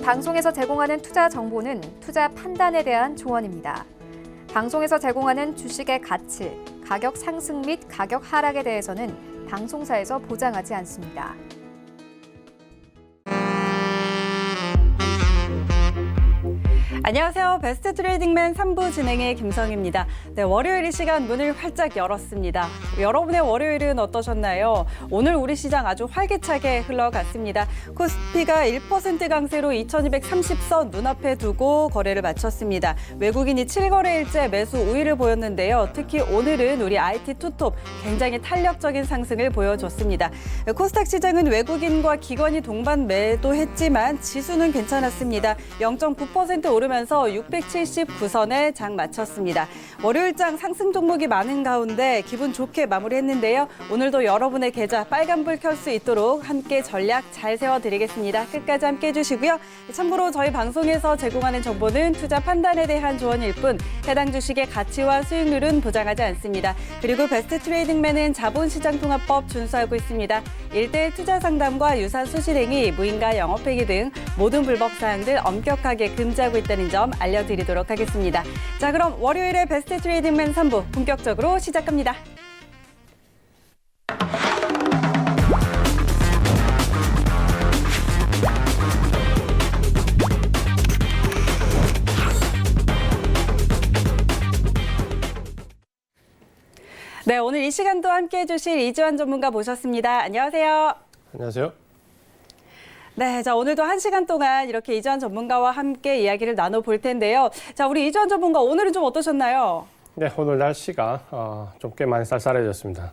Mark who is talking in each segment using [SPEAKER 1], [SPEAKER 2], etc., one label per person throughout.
[SPEAKER 1] 방송에서 제공하는 투자 정보는 투자 판단에 대한 조언입니다. 방송에서 제공하는 주식의 가치, 가격 상승 및 가격 하락에 대해서는 방송사에서 보장하지 않습니다.
[SPEAKER 2] 안녕하세요. 베스트 트레이딩맨 3부 진행의 김성희입니다. 네, 월요일 이 시간 문을 활짝 열었습니다. 여러분의 월요일은 어떠셨나요? 오늘 우리 시장 아주 활기차게 흘러갔습니다. 코스피가 1% 강세로 2230선 눈앞에 두고 거래를 마쳤습니다. 외국인이 7거래일째 매수 우위를 보였는데요. 특히 오늘은 우리 IT 투톱 굉장히 탄력적인 상승을 보여줬습니다. 코스닥 시장은 외국인과 기관이 동반 매도했지만 지수는 괜찮았습니다. 0.9% 오르면서 679선에 장 마쳤습니다. 월요일장 상승 종목이 많은 가운데 기분 좋게 마무리했는데요. 오늘도 여러분의 계좌 빨간불 켤 수 있도록 함께 전략 잘 세워드리겠습니다. 끝까지 함께 해주시고요. 참고로 저희 방송에서 제공하는 정보는 투자 판단에 대한 조언일 뿐 해당 주식의 가치와 수익률은 보장하지 않습니다. 그리고 베스트 트레이딩맨은 자본시장통합법 준수하고 있습니다. 1:1 투자 상담과 유사 수실행위, 무인가 영업회계 등 모든 불법 사항들 엄격하게 금지하고 있다는 점 알려드리도록 하겠습니다. 자, 그럼 월요일의 베스트 트레이딩맨 3부 본격적으로 시작합니다. 네, 오늘 이 시간도 함께해 주실 이지환 전문가 모셨습니다. 안녕하세요.
[SPEAKER 3] 안녕하세요.
[SPEAKER 2] 네, 자, 오늘도 1시간 동안 이렇게 이지환 전문가와 함께 이야기를 나눠볼 텐데요. 자, 우리 이지환 전문가 오늘은 좀 어떠셨나요?
[SPEAKER 3] 네, 오늘 날씨가 좀 꽤 많이 쌀쌀해졌습니다.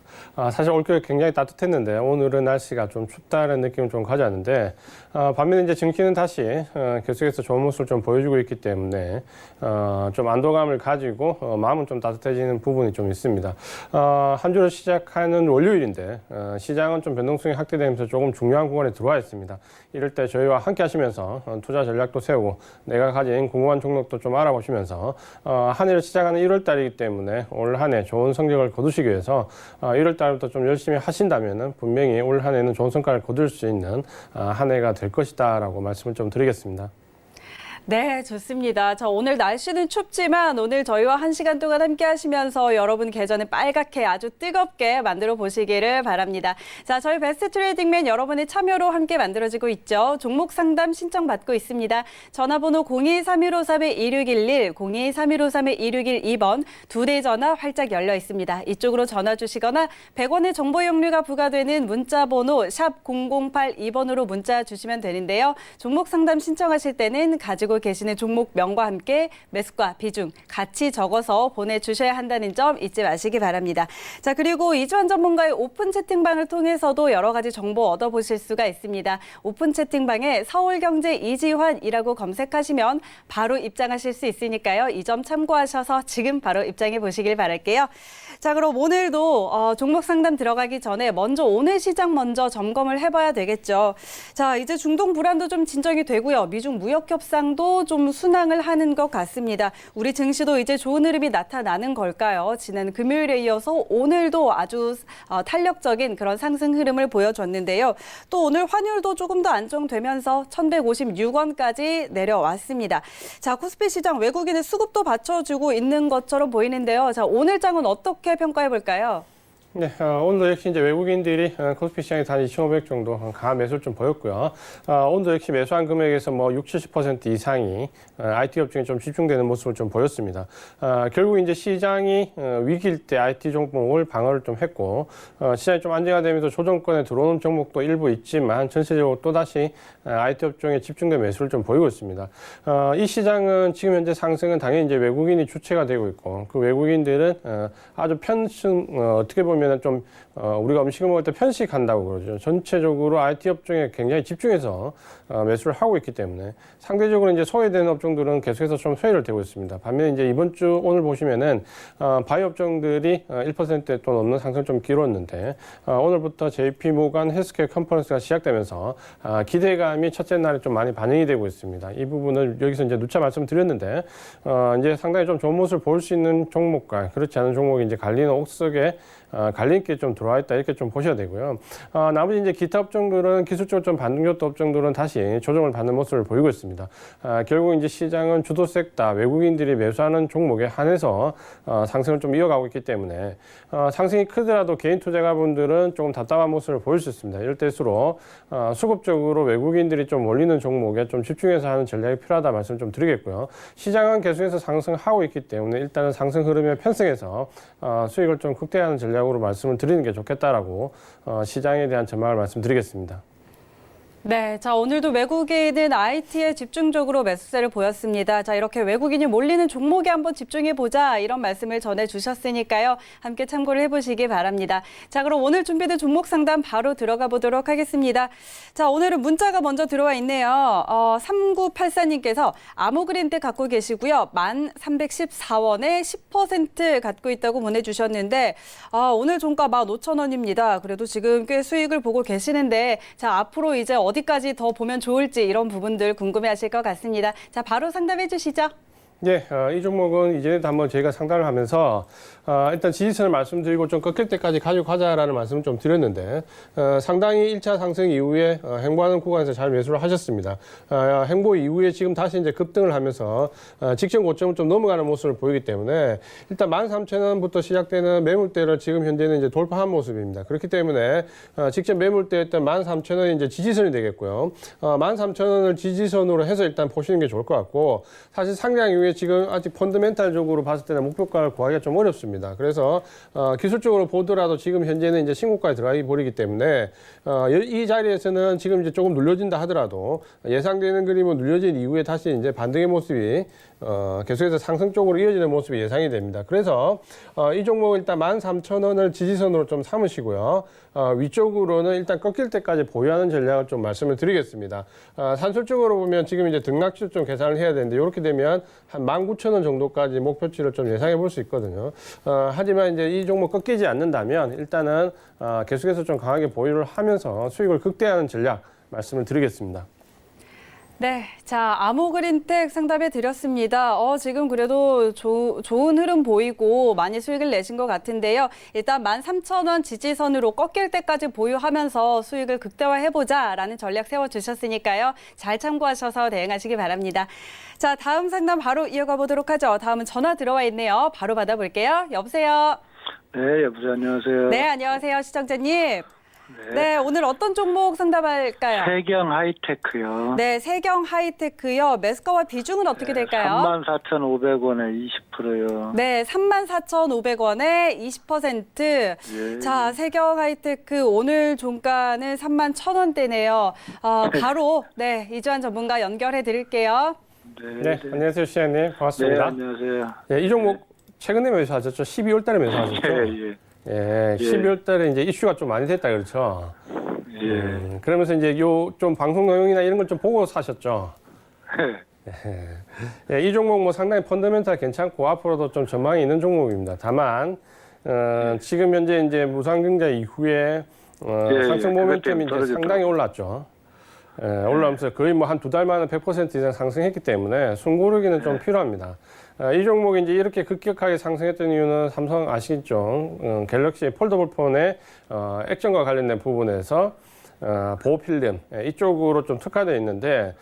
[SPEAKER 3] 사실 올겨울 굉장히 따뜻했는데 오늘은 날씨가 좀 춥다는 느낌을 좀 가졌는데 반면에 이제 증시는 다시 계속해서 좋은 모습을 좀 보여주고 있기 때문에 좀 안도감을 가지고 마음은 좀 따뜻해지는 부분이 좀 있습니다. 한 주를 시작하는 월요일인데 시장은 좀 변동성이 확대되면서 조금 중요한 구간에 들어와 있습니다. 이럴 때 저희와 함께 하시면서 투자 전략도 세우고 내가 가진 궁금한 종목도 좀 알아보시면서 한 해를 시작하는 1월 달이기 때문에 올 한 해 좋은 성적을 거두시기 위해서 1월 달부터 좀 열심히 하신다면은 분명히 올 한 해는 좋은 성과를 거둘 수 있는 한 해가 될 것이다라고 말씀을 좀 드리겠습니다.
[SPEAKER 2] 네, 좋습니다. 자, 오늘 날씨는 춥지만 오늘 저희와 1시간 동안 함께 하시면서 여러분 계좌는 빨갛게 아주 뜨겁게 만들어 보시기를 바랍니다. 자, 저희 베스트 트레이딩맨 여러분의 참여로 함께 만들어지고 있죠. 종목 상담 신청 받고 있습니다. 전화번호 02-3153-2611, 02-3153-2612번 두 대 전화 활짝 열려 있습니다. 이쪽으로 전화 주시거나 100원의 정보 이용료가 부과되는 문자 번호 샵 0082번으로 문자 주시면 되는데요. 종목 상담 신청하실 때는 가지고 계시는 종목명과 함께 매수가 비중 같이 적어서 보내주셔야 한다는 점 잊지 마시기 바랍니다. 자, 그리고 이지환 전문가의 오픈 채팅방을 통해서도 여러 가지 정보 얻어보실 수가 있습니다. 오픈 채팅방에 서울경제 이지환이라고 검색하시면 바로 입장하실 수 있으니까요. 이 점 참고하셔서 지금 바로 입장해 보시길 바랄게요. 자, 그럼 오늘도 종목 상담 들어가기 전에 먼저 오늘 시장 먼저 점검을 해봐야 되겠죠. 자, 이제 중동 불안도 좀 진정이 되고요. 미중 무역 협상도 좀 순항을 하는 것 같습니다. 우리 증시도 이제 좋은 흐름이 나타나는 걸까요? 지난 금요일에 이어서 오늘도 아주 탄력적인 그런 상승 흐름을 보여줬는데요. 또 오늘 환율도 조금 더 안정되면서 1156원까지 내려왔습니다. 자, 코스피 시장 외국인의 수급도 받쳐주고 있는 것처럼 보이는데요. 자, 오늘 장은 어떻게 평가해 볼까요?
[SPEAKER 3] 네, 오늘도 역시 이제 외국인들이 코스피 시장에서 한 2,500 정도 강한 매수를 좀 보였고요. 오늘도 역시 매수한 금액에서 뭐 60, 70% 이상이 IT 업종에 좀 집중되는 모습을 좀 보였습니다. 결국 이제 시장이 위기일 때 IT 종목을 방어를 좀 했고, 시장이 좀 안정화되면서 조정권에 들어오는 종목도 일부 있지만 전체적으로 또다시 IT 업종에 집중된 매수를 좀 보이고 있습니다. 이 시장은 지금 현재 상승은 당연히 이제 외국인이 주체가 되고 있고, 그 외국인들은 아주 어떻게 보면 좀 우리가 음식을 먹을 때 편식한다고 그러죠. 전체적으로 IT 업종에 굉장히 집중해서 매수를 하고 있기 때문에 상대적으로 이제 소외되는 업종들은 계속해서 좀 소외를 되고 있습니다. 반면에 이제 이번 주 오늘 보시면은 바이오 업종들이 1%대 또 넘는 상승을 좀 기록했는데 오늘부터 JP 모간 헬스케어 컨퍼런스가 시작되면서 기대감이 첫째 날에 좀 많이 반영이 되고 있습니다. 이 부분을 여기서 이제 누차 말씀드렸는데 이제 상당히 좀 좋은 모습을 볼 수 있는 종목과 그렇지 않은 종목이 이제 갈리는 옥석에 갈림길 좀 들어와 있다 이렇게 좀 보셔야 되고요. 나머지 이제 기타 업종들은 기술적으로 좀 반등줬던 업종들은 다시 조정을 받는 모습을 보이고 있습니다. 결국 이제 시장은 주도 섹터 외국인들이 매수하는 종목에 한해서 상승을 좀 이어가고 있기 때문에 상승이 크더라도 개인 투자가분들은 조금 답답한 모습을 보일 수 있습니다. 이럴 때일수록 수급적으로 외국인들이 좀 몰리는 종목에 좀 집중해서 하는 전략이 필요하다 말씀을 좀 드리겠고요. 시장은 계속해서 상승하고 있기 때문에 일단은 상승 흐름에 편승해서 수익을 좀 극대화하는 전략으로 말씀을 드리는 게 좋겠다라고 시장에 대한 전망을 말씀드리겠습니다.
[SPEAKER 2] 네, 자 오늘도 외국인은 IT에 집중적으로 매수세를 보였습니다. 자 이렇게 외국인이 몰리는 종목에 한번 집중해 보자 이런 말씀을 전해주셨으니까요. 함께 참고를 해보시기 바랍니다. 자 그럼 오늘 준비된 종목 상담 바로 들어가 보도록 하겠습니다. 자 오늘은 문자가 먼저 들어와 있네요. 3984님께서 아모그린텍 갖고 계시고요. 1,314원에 10% 갖고 있다고 보내주셨는데 오늘 종가 15,000원입니다. 그래도 지금 꽤 수익을 보고 계시는데 자 앞으로 이제 어디까지 더 보면 좋을지 이런 부분들 궁금해하실 것 같습니다. 자, 바로 상담해 주시죠.
[SPEAKER 3] 네, 이 종목은 이전에도 한번 저희가 상담을 하면서 일단 지지선을 말씀드리고 좀 꺾일 때까지 가지고 가자라는 말씀을 좀 드렸는데 상당히 1차 상승 이후에 행보하는 구간에서 잘 매수를 하셨습니다. 행보 이후에 지금 다시 이제 급등을 하면서 직전 고점을 좀 넘어가는 모습을 보이기 때문에 일단 13,000원부터 시작되는 매물대를 지금 현재는 이제 돌파한 모습입니다. 그렇기 때문에 직전 매물대였던 13,000원이 이제 지지선이 되겠고요. 13,000원을 지지선으로 해서 일단 보시는 게 좋을 것 같고 사실 상장 이후에 지금 아직 펀더멘탈적으로 봤을 때는 목표가를 구하기가 좀 어렵습니다. 그래서 기술적으로 보더라도 지금 현재는 이제 신고가에 들어가 버리기 때문에 이 자리에서는 지금 이제 조금 눌려진다 하더라도 예상되는 그림은 눌려진 이후에 다시 이제 반등의 모습이 계속해서 상승 쪽으로 이어지는 모습이 예상이 됩니다. 그래서 이 종목은 일단 13,000원을 지지선으로 좀 삼으시고요. 위쪽으로는 일단 꺾일 때까지 보유하는 전략을 좀 말씀을 드리겠습니다. 산술적으로 보면 지금 이제 등락지를 좀 계산을 해야 되는데 이렇게 되면 한 19,000원 정도까지 목표치를 좀 예상해 볼 수 있거든요. 하지만 이제 이 종목 꺾이지 않는다면 일단은 계속해서 좀 강하게 보유를 하면서 수익을 극대화하는 전략 말씀을 드리겠습니다.
[SPEAKER 2] 네, 자 아모그린텍 상담해 드렸습니다. 지금 그래도 좋은 흐름 보이고 많이 수익을 내신 것 같은데요. 일단 13,000원 지지선으로 꺾일 때까지 보유하면서 수익을 극대화해보자라는 전략 세워주셨으니까요. 잘 참고하셔서 대응하시기 바랍니다. 자, 다음 상담 바로 이어가 보도록 하죠. 다음은 전화 들어와 있네요. 바로 받아볼게요. 여보세요?
[SPEAKER 4] 네, 여보세요. 안녕하세요.
[SPEAKER 2] 네, 안녕하세요. 시청자님. 네, 오늘 어떤 종목 상담할까요?
[SPEAKER 4] 세경 하이테크요.
[SPEAKER 2] 네, 세경 하이테크요. 매수가와 비중은 어떻게 될까요?
[SPEAKER 4] 34,500원에 20%요.
[SPEAKER 2] 네, 34,500원에 20%.
[SPEAKER 4] 예.
[SPEAKER 2] 자, 세경 하이테크 오늘 종가는 31,000원대네요. 바로 네, 이주환 전문가 연결해 드릴게요.
[SPEAKER 3] 네, 안녕하세요, 시장님. 반갑습니다.
[SPEAKER 4] 네, 안녕하세요.
[SPEAKER 3] 이 종목 최근에 매수하셨죠? 12월 달에 매수하셨죠?
[SPEAKER 4] 예.
[SPEAKER 3] 예, 12월 달에 이제 이슈가 좀 많이 됐다 그렇죠?
[SPEAKER 4] 예.
[SPEAKER 3] 그러면서 이제 좀 방송 내용이나 이런 걸 좀 보고 사셨죠? 예, 이 종목 뭐 상당히 펀더멘탈 괜찮고 앞으로도 좀 전망이 있는 종목입니다. 다만 지금 현재 이제 무상증자 이후에 상승 모멘텀이 이제 상당히 올랐죠. 올라오면서 거의 뭐 한 두 달 만에 100% 이상 상승했기 때문에 숨고르기는 좀 필요합니다. 이 종목이 이제 이렇게 급격하게 상승했던 이유는 삼성 아시겠죠? 갤럭시 폴더블 폰의 액정과 관련된 부분에서 보호 필름 이쪽으로 좀 특화되어 있는데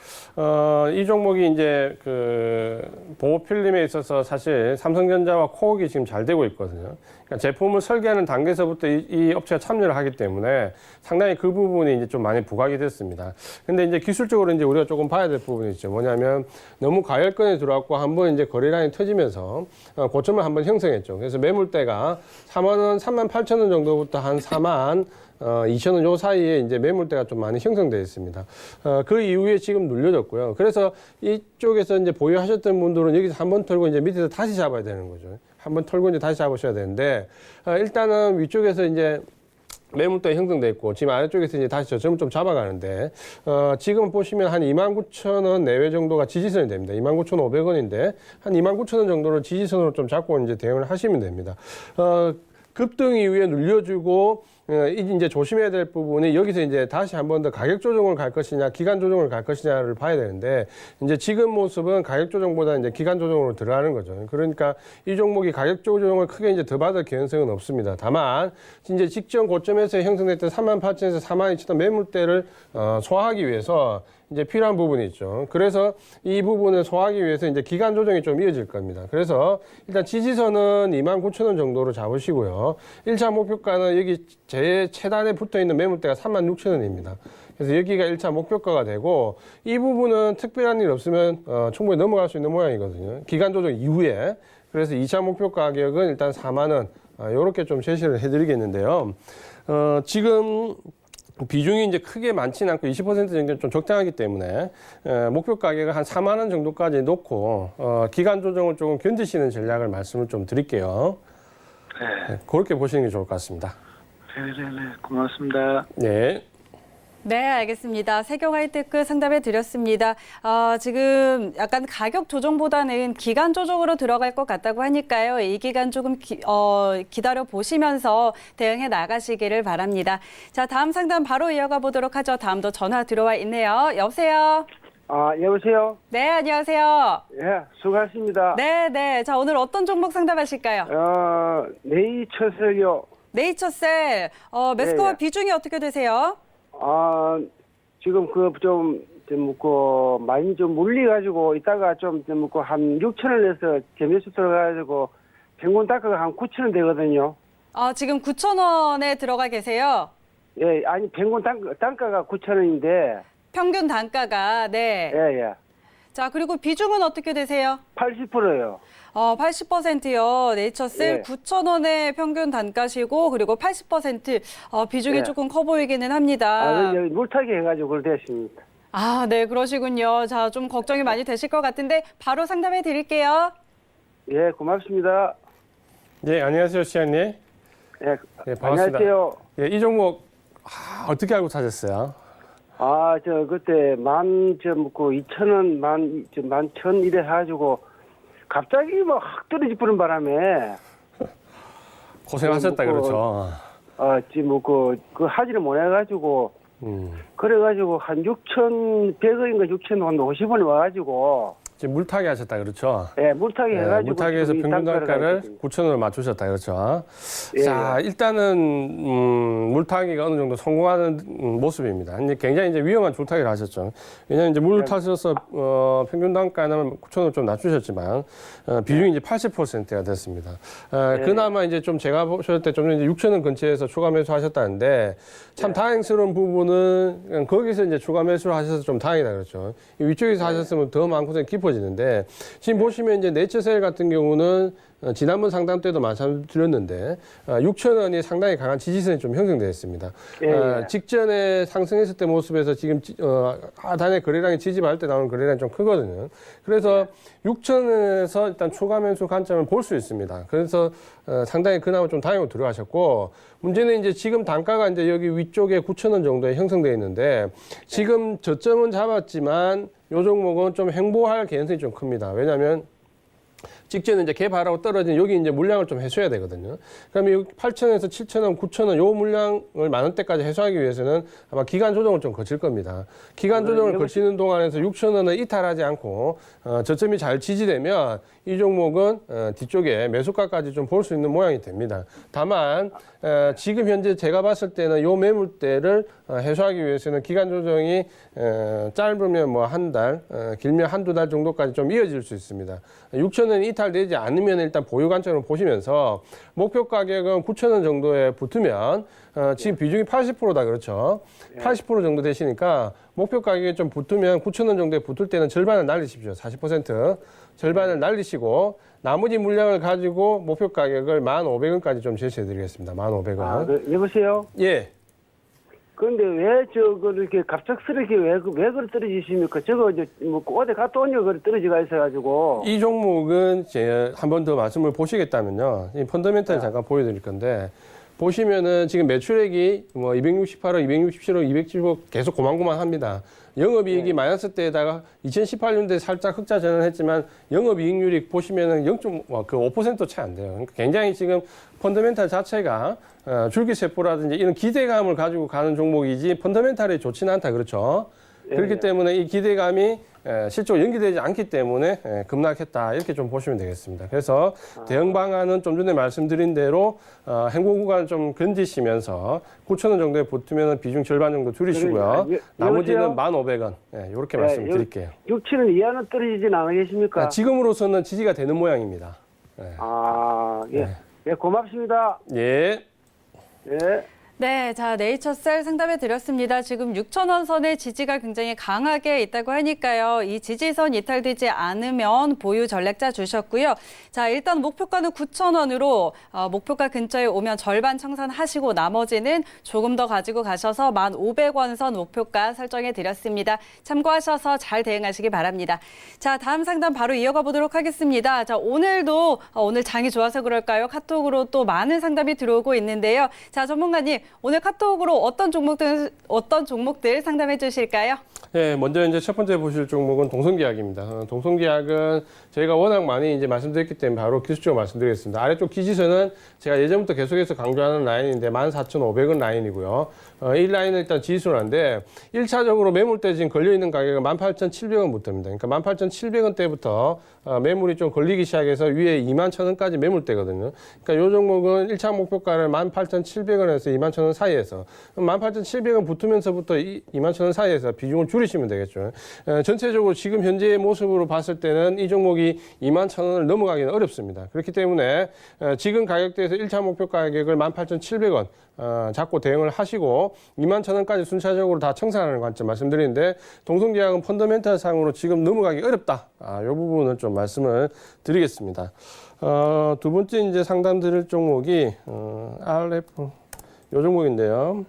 [SPEAKER 3] 이 종목이 이제 그 보호 필름에 있어서 사실 삼성전자와 코어가 지금 잘 되고 있거든요. 그러니까 제품을 설계하는 단계에서부터 이 업체가 참여를 하기 때문에 상당히 그 부분이 이제 좀 많이 부각이 됐습니다. 근데 이제 기술적으로 이제 우리가 조금 봐야 될 부분이 있죠. 뭐냐면 너무 과열권에 들어왔고 한번 이제 거래량이 터지면서 고점을 한번 형성했죠. 그래서 매물대가 38,000원 정도부터 한 42,000원 요 사이에 이제 매물대가 좀 많이 형성되어 있습니다. 그 이후에 지금 눌려졌고요. 그래서 이쪽에서 이제 보유하셨던 분들은 여기서 한번 털고 이제 밑에서 다시 잡아야 되는 거죠. 한번 털고 이제 다시 잡으셔야 되는데, 일단은 위쪽에서 이제 매물대 형성돼 있고 지금 아래쪽에서 이제 다시 저점을 좀 잡아가는데 지금 보시면 한 29,000원 내외 정도가 지지선이 됩니다. 29,500원인데 한 29,000원 정도를 지지선으로 좀 잡고 이제 대응을 하시면 됩니다. 급등 이후에 눌려주고 이제 조심해야 될 부분이 여기서 이제 다시 한 번 더 가격 조정을 갈 것이냐, 기간 조정을 갈 것이냐를 봐야 되는데 이제 지금 모습은 가격 조정보다 이제 기간 조정으로 들어가는 거죠. 그러니까 이 종목이 가격 조정을 크게 이제 더 받을 개연성은 없습니다. 다만 이제 직전 고점에서 형성됐던 38,000에서 42,000원 매물대를 소화하기 위해서 이제 필요한 부분이 있죠. 그래서 이 부분을 소화하기 위해서 이제 기간 조정이 좀 이어질 겁니다. 그래서 일단 지지선은 29,000원 정도로 잡으시고요. 1차 목표가는 여기 제 최단에 붙어 있는 매물대가 36,000원입니다. 그래서 여기가 1차 목표가가 되고 이 부분은 특별한 일 없으면 충분히 넘어갈 수 있는 모양이거든요. 기간 조정 이후에. 그래서 2차 목표 가격은 일단 4만 원 이렇게 좀 제시를 해드리겠는데요. 지금 비중이 이제 크게 많지는 않고 20% 정도 좀 적당하기 때문에 목표 가격을 한 4만 원 정도까지 놓고 기간 조정을 조금 견디시는 전략을 말씀을 좀 드릴게요. 네, 그렇게 보시는 게 좋을 것 같습니다.
[SPEAKER 4] 네, 고맙습니다.
[SPEAKER 3] 네.
[SPEAKER 2] 네, 알겠습니다. 세경 하이테크 상담해 드렸습니다. 지금 약간 가격 조정보다는 기간 조정으로 들어갈 것 같다고 하니까요. 이 기간 조금 기다려 보시면서 대응해 나가시기를 바랍니다. 자, 다음 상담 바로 이어가 보도록 하죠. 다음도 전화 들어와 있네요. 여보세요?
[SPEAKER 5] 여보세요?
[SPEAKER 2] 네, 안녕하세요.
[SPEAKER 5] 예, 수고하십니다.
[SPEAKER 2] 네. 자, 오늘 어떤 종목 상담하실까요?
[SPEAKER 5] 네이처셀요.
[SPEAKER 2] 네이처셀, 매스컴
[SPEAKER 5] 예.
[SPEAKER 2] 비중이 어떻게 되세요?
[SPEAKER 5] 지금 많이 좀 물려가지고, 이따가 한 6,000원에서 재매수 들어가가지고, 평균 단가가 한 9,000원 되거든요.
[SPEAKER 2] 지금 9,000원에 들어가 계세요?
[SPEAKER 5] 예, 아니, 평균 단가가 9,000원인데,
[SPEAKER 2] 평균 단가가, 네.
[SPEAKER 5] 예.
[SPEAKER 2] 자, 그리고 비중은 어떻게 되세요?
[SPEAKER 5] 80%요.
[SPEAKER 2] 80%요. 네이처셀
[SPEAKER 5] 예.
[SPEAKER 2] 9,000원의 평균 단가시고, 그리고 80% 비중이
[SPEAKER 5] 예.
[SPEAKER 2] 조금 커 보이기는 합니다.
[SPEAKER 5] 여기 물타기 해가지고 그걸 됐습니다.
[SPEAKER 2] 네, 그러시군요. 자, 좀 걱정이 많이 되실 것 같은데, 바로 상담해 드릴게요.
[SPEAKER 5] 예, 고맙습니다.
[SPEAKER 3] 네, 안녕하세요, 시장님.
[SPEAKER 5] 예,
[SPEAKER 3] 네, 반갑습니다.
[SPEAKER 5] 안녕하세요.
[SPEAKER 3] 예, 이 종목 어떻게 알고 찾았어요?
[SPEAKER 5] 그때 2,000원, 11,000 이래 해가지고, 갑자기 확 떨어지는 바람에,
[SPEAKER 3] 고생하셨다 그렇죠.
[SPEAKER 5] 지금 하지를 못해가지고,
[SPEAKER 3] 음.
[SPEAKER 5] 그래가지고 한 6,100원인가 6,050원에 와가지고,
[SPEAKER 3] 지금 물타기 하셨다 그렇죠.
[SPEAKER 5] 예, 물타기
[SPEAKER 3] 네,
[SPEAKER 5] 해가지고.
[SPEAKER 3] 물타기에서
[SPEAKER 5] 지금 이
[SPEAKER 3] 평균 단가를
[SPEAKER 5] 했거든요.
[SPEAKER 3] 9,000원을 맞추셨다 그렇죠.
[SPEAKER 5] 예,
[SPEAKER 3] 자, 일단은 물타기가 어느 정도 성공하는 모습입니다. 이제 굉장히 이제 위험한 줄타기를 하셨죠. 왜냐하면 이제 물을 타셔서 평균 단가는 9,000원 좀 낮추셨지만 비중이 이제 80%가 됐습니다. 그나마 이제 좀 제가 보실 때 좀 이제 6,000원 근처에서 추가 매수하셨다는데 참 다행스러운 부분은 거기서 이제 추가 매수를 하셔서 좀 다행이다 그렇죠. 위쪽에서 하셨으면 더 많고생 깊어지는데 지금 보시면 이제 네이처셀 같은 경우는 지난번 상담 때도 말씀드렸는데 6,000원이 상당히 강한 지지선이 좀 형성되어 있습니다.
[SPEAKER 5] 예.
[SPEAKER 3] 직전에 상승했을 때 모습에서 지금 하단의 거래량이 지지받을 때 나오는 거래량이 좀 크거든요. 그래서 6,000원에서 일단 추가 매수 관점을 볼 수 있습니다. 그래서 상당히 그나마 좀 다행으로 들어가셨고 문제는 이제 지금 단가가 이제 여기 위쪽에 9,000원 정도에 형성되어 있는데 지금 저점은 잡았지만 요 종목은 좀 횡보할 개연성이 좀 큽니다. 왜냐하면 직전에 이제 개발하고 떨어진 여기 이제 물량을 좀 해소해야 되거든요. 그러면 8,000원에서 7,000원, 9,000원 요 물량을 10,000원대까지 해소하기 위해서는 아마 기간 조정을 좀 거칠 겁니다. 기간 조정을 거치는 동안에서 6,000원을 이탈하지 않고 저점이 잘 지지되면 이 종목은 뒤쪽에 매수가까지 좀 볼 수 있는 모양이 됩니다. 다만 지금 현재 제가 봤을 때는 요 매물대를 해소하기 위해서는 기간 조정이 짧으면 뭐 한 달, 길면 한두 달 정도까지 좀 이어질 수 있습니다. 6,000원이 이탈되지 않으면 일단 보유 관점으로 보시면서 목표 가격은 9,000원 정도에 붙으면 지금 비중이 80%다 그렇죠. 80% 정도 되시니까 목표 가격에 좀 붙으면 9,000원 정도에 붙을 때는 절반을 날리십시오. 40% 절반을 날리시고 나머지 물량을 가지고 목표 가격을 1,500원까지 좀 제시해 드리겠습니다. 1,500원.
[SPEAKER 5] 여보세요?
[SPEAKER 3] 예.
[SPEAKER 5] 그런데 왜 이렇게 갑작스럽게 왜 그걸 떨어지십니까? 저거 어디 갔다 오냐 그걸 떨어지가 있어가지고.
[SPEAKER 3] 이 종목은 한 번 더 말씀을 보시겠다면요. 이 펀더멘탈 잠깐 보여드릴 건데 보시면은 지금 매출액이 뭐 268억, 267억, 270억 계속 고만고만합니다. 영업이익이 마이너스 때에다가 2018년도에 살짝 흑자 전환했지만 영업이익률이 보시면은 0.5%도 채 안 돼요. 그러니까 굉장히 지금 펀더멘탈 자체가 줄기세포라든지 이런 기대감을 가지고 가는 종목이지 펀더멘탈이 좋지는 않다. 그렇죠? 그렇기 때문에 이 기대감이 실제로 연기되지 않기 때문에 급락했다. 이렇게 좀 보시면 되겠습니다. 그래서 대응 방안은 좀 전에 말씀드린 대로 행보 구간 좀 견디시면서 9,000원 정도에 붙으면 비중 절반 정도 줄이시고요. 나머지는 1,500원. 이렇게 말씀드릴게요.
[SPEAKER 5] 6,7원 이하는 떨어지진 않으겠습니까?
[SPEAKER 3] 지금으로서는 지지가 되는 모양입니다.
[SPEAKER 5] 예, 고맙습니다.
[SPEAKER 3] 예.
[SPEAKER 5] 예.
[SPEAKER 2] 네, 자, 네이처셀 상담해 드렸습니다. 지금 6,000원 선의 지지가 굉장히 강하게 있다고 하니까요. 이 지지선 이탈되지 않으면 보유 전략자 주셨고요. 자, 일단 목표가는 9,000원으로 목표가 근처에 오면 절반 청산하시고 나머지는 조금 더 가지고 가셔서 1,500원 선 목표가 설정해 드렸습니다. 참고하셔서 잘 대응하시기 바랍니다. 자, 다음 상담 바로 이어가 보도록 하겠습니다. 자, 오늘도 오늘 장이 좋아서 그럴까요? 카톡으로 또 많은 상담이 들어오고 있는데요. 자, 전문가님, 오늘 카톡으로 어떤 종목들 상담해 주실까요?
[SPEAKER 3] 네, 먼저 이제 첫 번째 보실 종목은 동성계약입니다. 동성계약은 저희가 워낙 많이 이제 말씀드렸기 때문에 바로 기술적으로 말씀드리겠습니다. 아래쪽 기지선은 제가 예전부터 계속해서 강조하는 라인인데 14,500원 라인이고요. 이 라인은 일단 지지선인데 1차적으로 매물대 지금 걸려있는 가격은 18,700원부터입니다. 그러니까 18,700원대부터 매물이 좀 걸리기 시작해서 위에 21,000원까지 매물대거든요. 그러니까 이 종목은 1차 목표가를 18,700원에서 21,000원 사이에서 18,700원 붙으면서부터 21,000원 사이에서 비중을 줄이시면 되겠죠. 전체적으로 지금 현재의 모습으로 봤을 때는 이 종목이 21,000원을 넘어가기는 어렵습니다. 그렇기 때문에 지금 가격대에서 1차 목표 가격을 18,700원 잡고 대응을 하시고 21,000원까지 순차적으로 다 청산하는 관점 말씀드리는데 동성계약은 펀더멘탈 상으로 지금 넘어가기 어렵다. 이 부분을 좀 말씀을 드리겠습니다. 두 번째 이제 상담 드릴 종목이 RF 요 종목인데요.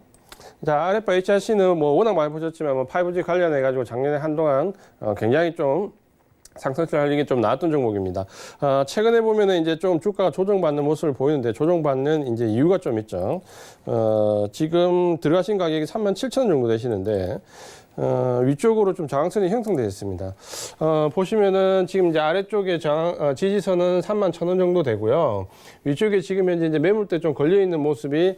[SPEAKER 3] 자, RF HRC는 뭐 워낙 많이 보셨지만 뭐 5G 관련해 가지고 작년에 한동안 굉장히 좀 상승세를 하는 게 좀 나왔던 종목입니다. 최근에 보면은 이제 좀 주가가 조정받는 모습을 보이는데 조정받는 이제 이유가 좀 있죠. 지금 들어가신 가격이 37,000원 정도 되시는데 위쪽으로 좀 저항선이 형성되어 있습니다. 보시면은 지금 이제 아래쪽에 지지선은 31,000원 정도 되고요. 위쪽에 지금 현재 이제 매물대 좀 걸려있는 모습이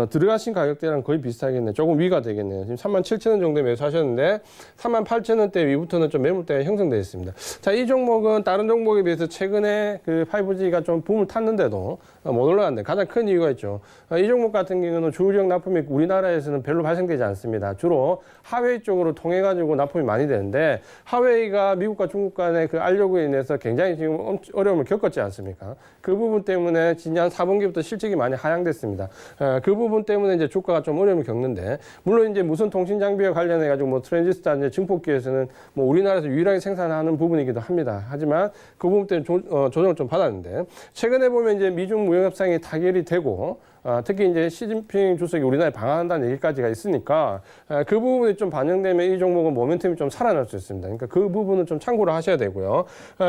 [SPEAKER 3] 들어가신 가격대랑 거의 비슷하겠네요. 조금 위가 되겠네요. 지금 37,000원 정도에 매수하셨는데 38,000원대 위부터는 좀 매물대가 형성되어 있습니다. 자, 이 종목은 다른 종목에 비해서 최근에 그 5G가 좀 붐을 탔는데도 못 올라갔는데 가장 큰 이유가 있죠. 이 종목 같은 경우는 주유력 납품이 우리나라에서는 별로 발생되지 않습니다. 주로 하웨이 쪽으로 통해 가지고 납품이 많이 되는데 하웨이가 미국과 중국 간의 그 알력으로 인해서 굉장히 지금 어려움을 겪었지 않습니까? 그 부분 때문에 지난 4분기부터 실적이 많이 하향됐습니다. 그 부분 때문에 이제 주가가 좀 어려움을 겪는데 물론 이제 무선 통신 장비와 관련해 가지고 뭐 트랜지스터 이제 증폭기에서는 뭐 우리나라에서 유일하게 생산하는 부분이기도 합니다. 하지만 그 부분 때문에 조정을 좀 받았는데 최근에 보면 이제 미중 무역 협상이 타결이 되고 특히 이제 시진핑 주석이 우리나라에 방한한다는 얘기까지가 있으니까 그 부분이 좀 반영되면 이 종목은 모멘텀이 좀 살아날 수 있습니다. 그러니까 그 부분은 좀 참고를 하셔야 되고요.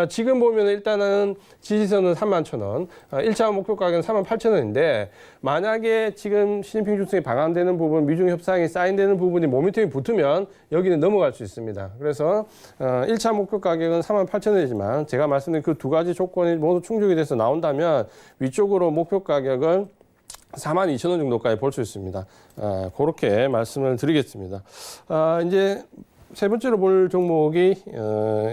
[SPEAKER 3] 지금 보면 일단은 지지선은 31,000원, 1차 목표 가격은 38,000원인데 만약에 지금 시진핑 주석이 방한되는 부분, 미중 협상이 사인되는 부분이 모멘텀이 붙으면 여기는 넘어갈 수 있습니다. 그래서 1차 목표 가격은 38,000원이지만 제가 말씀드린 그 두 가지 조건이 모두 충족이 돼서 나온다면 위쪽으로 목표 가격은 42,000원 정도까지 볼 수 있습니다. 그렇게 말씀을 드리겠습니다. 이제 세 번째로 볼 종목이